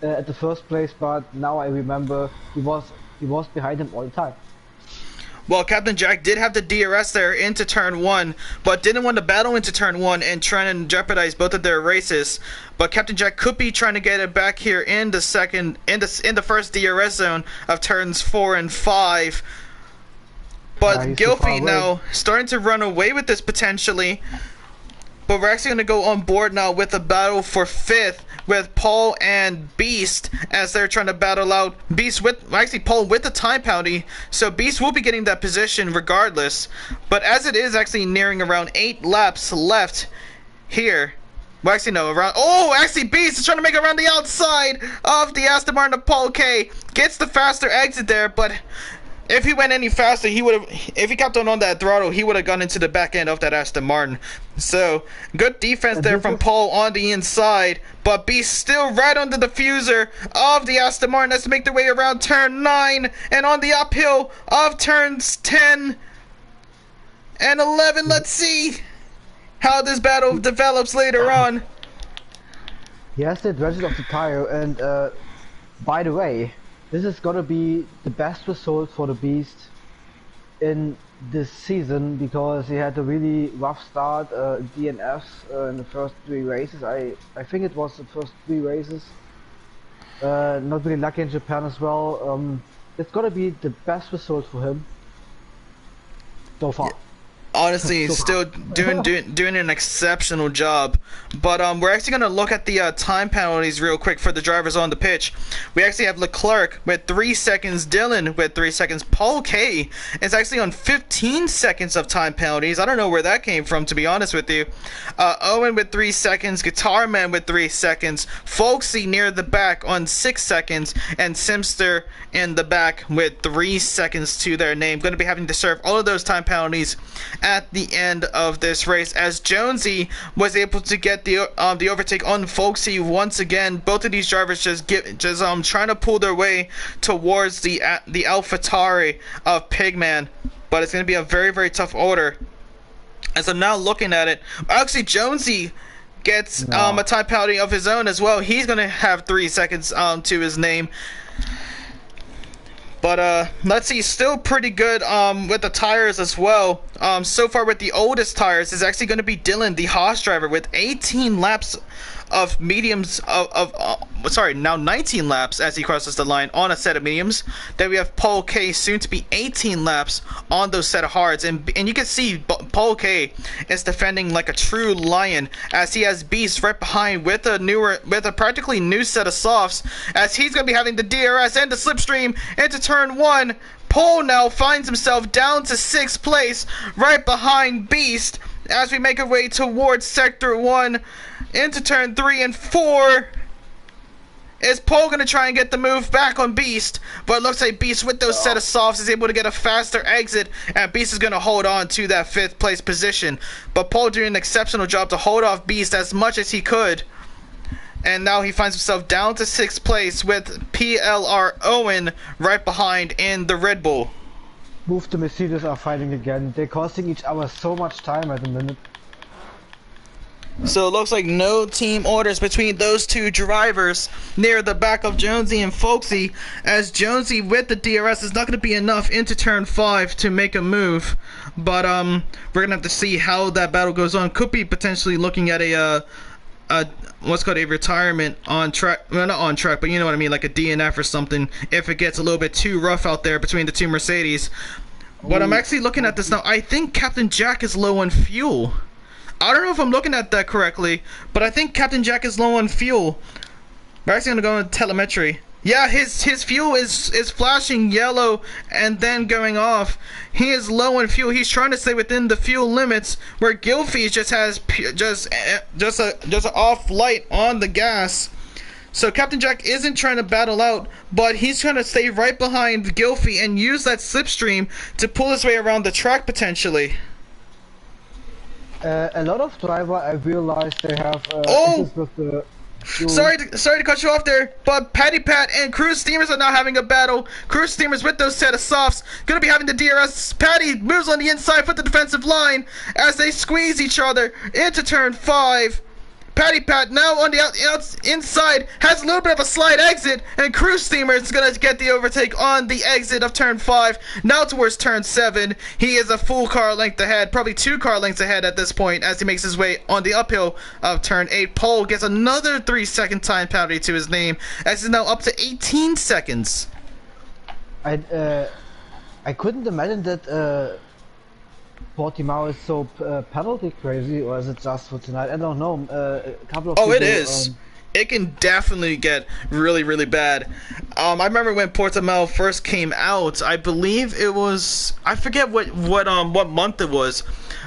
at the first place, but now I remember he was behind him all the time. Well, Captain Jack did have the DRS there into turn 1, but didn't want to battle into turn 1 and try and jeopardize both of their races. But Captain Jack could be trying to get it back here in the first DRS zone of turns 4 and 5. But Gylfie now starting to run away with this potentially. But we're actually going to go on board now with a battle for 5th with Paul and Beast, as they're trying to battle out Beast with, actually Paul with the time penalty, so Beast will be getting that position regardless. But as it is actually nearing around 8 laps left here, well actually no, actually Beast is trying to make it around the outside of the Aston Martin of Paul K, gets the faster exit there, but If he went any faster, he would have. If he kept on that throttle, he would have gone into the back end of that Aston Martin. So good defense there from Paul on the inside, but Beast still right on the diffuser of the Aston Martin as to make their way around turn 9 and on the uphill of turns 10 and 11. Let's see how this battle develops later on. He has the advantage of the tire, and by the way, this is gonna be the best result for the Beast in this season because he had a really rough start, DNFs in the first 3 races. I think it was the first 3 races. Not really lucky in Japan as well. It's gonna be the best result for him so far. Honestly, he's still doing an exceptional job. But we're actually going to look at the time penalties real quick for the drivers on the pitch. We actually have Leclerc with 3 seconds, Dylan with 3 seconds, Paul K is actually on 15 seconds of time penalties. I don't know where that came from, to be honest with you. Owen with 3 seconds, Guitar Man with 3 seconds, Folksy near the back on 6 seconds, and Simster in the back with 3 seconds to their name. Going to be having to serve all of those time penalties at the end of this race, as Jonesy was able to get the overtake on Folksy once again. Both of these drivers just trying to pull their way towards the AlphaTauri of Pigman, but it's going to be a very, very tough order. As I'm now looking at it, actually Jonesy gets a time penalty of his own as well. He's going to have 3 seconds to his name. But let's see, still pretty good with the tires as well. So far with the oldest tires is actually going to be Dylan, the Haas driver, with 18 laps of mediums now 19 laps as he crosses the line on a set of mediums. Then we have Paul K, soon to be 18 laps on those set of hards, and you can see Paul K is defending like a true lion as he has Beast right behind with a practically new set of softs, as he's going to be having the DRS and the slipstream into turn 1. Paul now finds himself down to 6th place right behind Beast as we make our way towards sector 1 into turn 3 and 4. Is Paul going to try and get the move back on Beast? But it looks like Beast with those set of softs is able to get a faster exit, and Beast is going to hold on to that 5th place position. But Paul doing an exceptional job to hold off Beast as much as he could. And now he finds himself down to 6th place with PLR Owen right behind in the Red Bull. Move the Mercedes are fighting again. They're costing each other so much time at the minute. So it looks like no team orders between those two drivers near the back of Jonesy and Folksy, as Jonesy with the DRS is not going to be enough into turn 5 to make a move. But we're going to have to see how that battle goes on. Could be potentially looking at a what's called a retirement on track, well, not on track, but you know what I mean, like a DNF or something, if it gets a little bit too rough out there between the two Mercedes. But I'm actually looking at this now. I think Captain Jack is low on fuel. I don't know if I'm looking at that correctly, but I think Captain Jack is low on fuel. We're actually going to go into telemetry. Yeah, his fuel is flashing yellow and then going off. He is low on fuel. He's trying to stay within the fuel limits, where Gilfie just has just an off light on the gas. So Captain Jack isn't trying to battle out, but he's trying to stay right behind Gilfie and use that slipstream to pull his way around the track potentially. A lot of driver, I realized they have issues with the fuel. Sorry to cut you off there, but Patty Pat and Cruise Steamers are now having a battle. Cruise Steamers with those set of softs gonna be having the DRS. Patty moves on the inside with the defensive line as they squeeze each other into turn 5. Patty Pat now on the inside has a little bit of a slight exit, and Cruise Steamer is going to get the overtake on the exit of turn 5. Now towards turn 7, he is a full car length ahead, probably 2 car lengths ahead at this point as he makes his way on the uphill of turn 8. Paul gets another 3-second time penalty to his name as he's now up to 18 seconds. I couldn't imagine that Portimao is so penalty crazy, or is it just for tonight? I don't know. A couple of people, it is. It can definitely get really, really bad. I remember when Portimao first came out. I believe it was, I forget what month it was,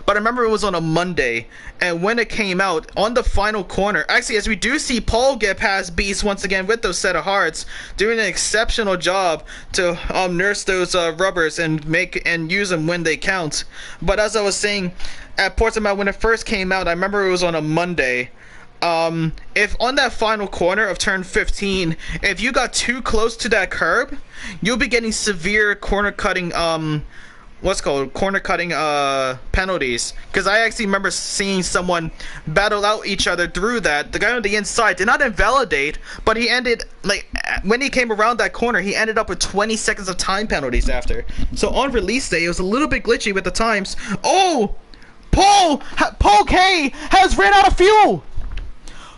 but I remember it was on a Monday. And when it came out on the final corner, actually, as we do see Paul get past Beast once again with those set of hearts, doing an exceptional job to nurse those rubbers and use them when they count. But as I was saying, at Portimao when it first came out, I remember it was on a Monday. If on that final corner of turn 15, if you got too close to that curb, you'll be getting severe corner cutting penalties. Because I actually remember seeing someone battle out each other through that. The guy on the inside did not invalidate, but he ended, like, when he came around that corner, he ended up with 20 seconds of time penalties after. So on release day, it was a little bit glitchy with the times. Oh! Paul K has ran out of fuel!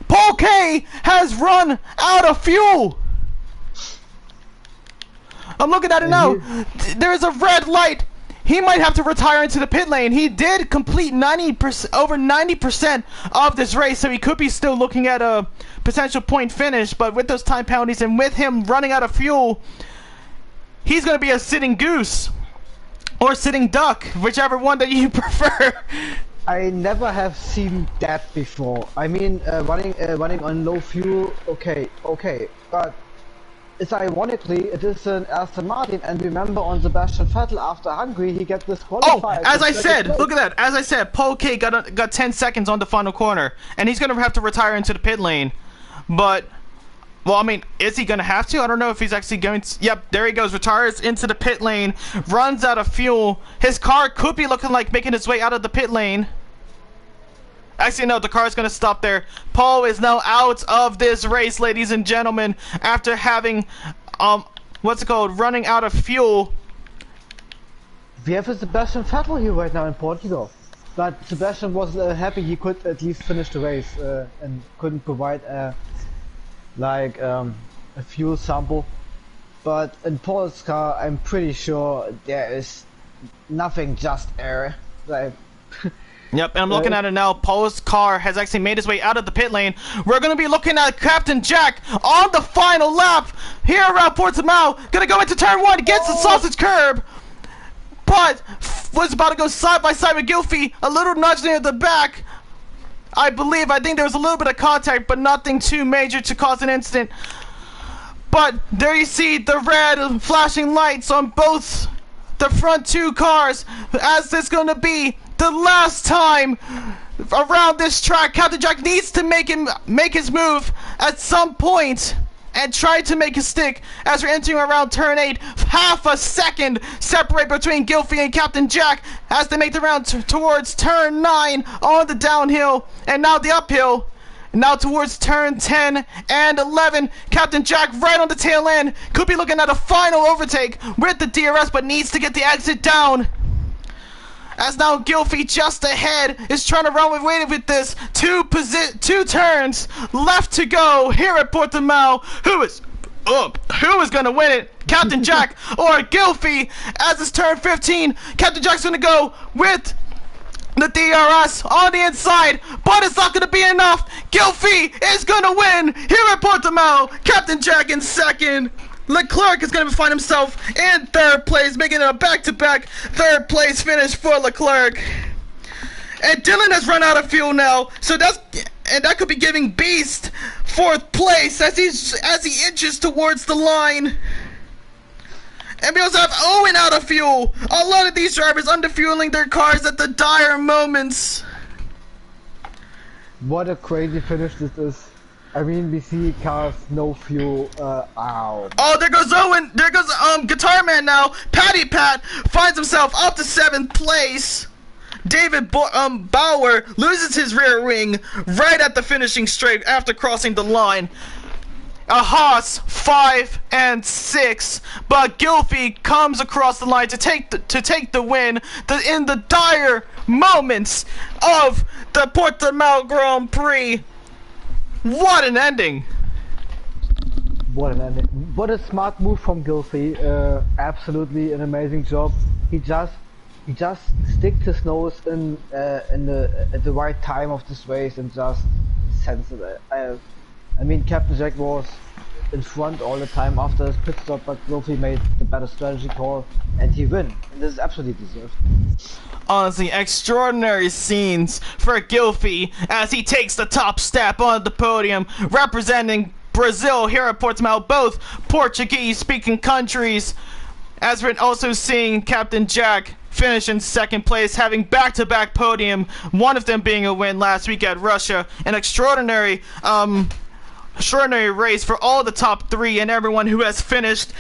Paul K has run out of fuel! I'm looking at it now. There is a red light. He might have to retire into the pit lane. He did complete over 90% of this race, so he could be still looking at a potential point finish, but with those time penalties and with him running out of fuel, he's going to be a sitting goose. Or sitting duck, whichever one that you prefer. I never have seen that before. I mean, running on low fuel, okay, but it's ironically, it is an Aston Martin, and remember on Sebastian Vettel after Hungary, he got disqualified. Oh, as I said, look at that. As I said, Paul K got 10 seconds on the final corner, and he's gonna have to retire into the pit lane. But, well, I mean, is he gonna have to? I don't know if he's actually going to. Yep, there he goes. Retires into the pit lane, runs out of fuel. His car could be looking like making its way out of the pit lane. Actually, no, the car is going to stop there. Paul is now out of this race, ladies and gentlemen, after having, running out of fuel. We have a Sebastian Vettel here right now in Portugal. But Sebastian was happy he could at least finish the race and couldn't provide a fuel sample. But in Paul's car, I'm pretty sure there is nothing, just air. Like, yep, and I'm looking at it now. Paul's car has actually made his way out of the pit lane. We're going to be looking at Captain Jack on the final lap here around Portimao. Going to go into turn 1 against the sausage curb. But was about to go side by side with Gylfi. A little nudge near the back. I think there was a little bit of contact, but nothing too major to cause an incident. But there you see the red flashing lights on both the front two cars, as this going to be the last time around this track. Captain Jack needs to make his move at some point and try to make it stick as we're entering around turn 8. Half a second separate between Gylfi and Captain Jack as they make the round towards turn 9 on the downhill and now the uphill. Now towards turn 10 and 11, Captain Jack right on the tail end. Could be looking at a final overtake with the DRS, but needs to get the exit down. As now Gylfi just ahead is trying to run away with this. Two turns left to go here at Portimao. Who is going to win it? Captain Jack or Gylfi? As it's turn 15, Captain Jack's going to go with the DRS on the inside, but it's not going to be enough. Gylfi is going to win here at Portimao. Captain Jack in second. Leclerc is going to find himself in third place, making it a back-to-back third place finish for Leclerc. And Dylan has run out of fuel now, so that could be giving Beast fourth place as he inches towards the line. And we also have Owen out of fuel. A lot of these drivers underfueling their cars at the dire moments. What a crazy finish this is. I mean, we see cars, no fuel, ow. Oh, there goes Owen. There goes Guitar Man now. Patty Pat finds himself up to 7th place. David Bauer loses his rear wing right at the finishing straight after crossing the line. A Haas 5 and 6, but Gylfi comes across the line to take the win in the dire moments of the Portimao Grand Prix. What an ending! What an ending! What a smart move from Gylfi. Absolutely an amazing job. He just sticked his nose in at the right time of this race and just sensed it. I mean, Captain Jack was in front all the time after his pit stop, but Wolfie made the better strategy call and he win. And this is absolutely deserved. Honestly, extraordinary scenes for Gylfi as he takes the top step on the podium, representing Brazil here at Portimao, both Portuguese-speaking countries. As we're also seeing Captain Jack finish in second place, having back-to-back podium, one of them being a win last week at Russia. An extraordinary race for all the top three and everyone who has finished.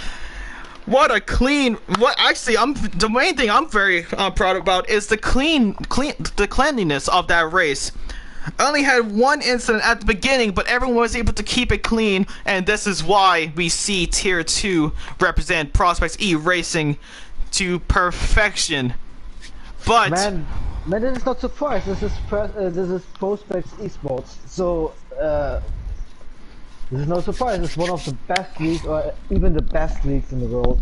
What a clean! The main thing I'm very proud about is the cleanliness of that race. I only had one incident at the beginning, but everyone was able to keep it clean, and this is why we see Tier 2 represent Prospects eRacing to perfection. But man, this is not surprise. This is Prospects esports. So this is no surprise. It's one of the best leagues, or even the best leagues in the world.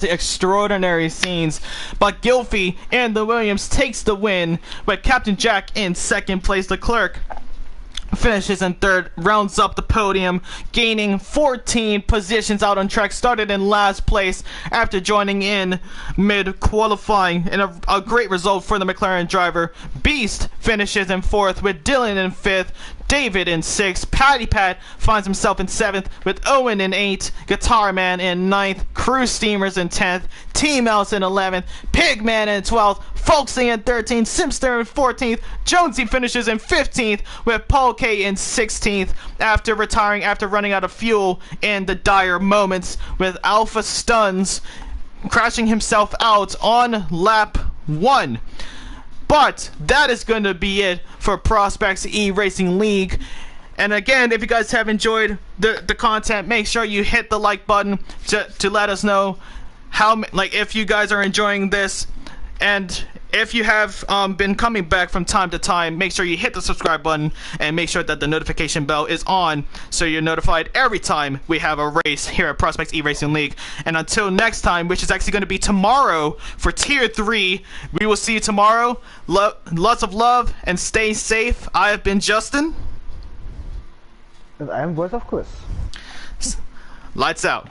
The extraordinary scenes, but Gylfi and the Williams takes the win, with Captain Jack in second place. Leclerc finishes in third, rounds up the podium, gaining 14 positions out on track. Started in last place after joining in mid-qualifying, and a great result for the McLaren driver. Beast finishes in fourth, with Dylan in fifth, David in 6th, Patty Pat finds himself in 7th, with Owen in 8th, Guitar Man in 9th, Crew Steamers in 10th, T-Mouse in 11th, Pigman in 12th, Folksy in 13th, Simster in 14th, Jonesy finishes in 15th, with Paul K in 16th after retiring after running out of fuel in the dire moments, with Alpha Stuns crashing himself out on lap 1. But that is going to be it for Prospects eRacing League. And again, if you guys have enjoyed the content, make sure you hit the like button to let us know if you guys are enjoying this. And if you have been coming back from time to time, make sure you hit the subscribe button and make sure that the notification bell is on so you're notified every time we have a race here at Prospects eRacing League. And until next time, which is actually going to be tomorrow for Tier 3, we will see you tomorrow. Lots of love and stay safe. I have been Justin. And I am Voice of Chris. Lights out.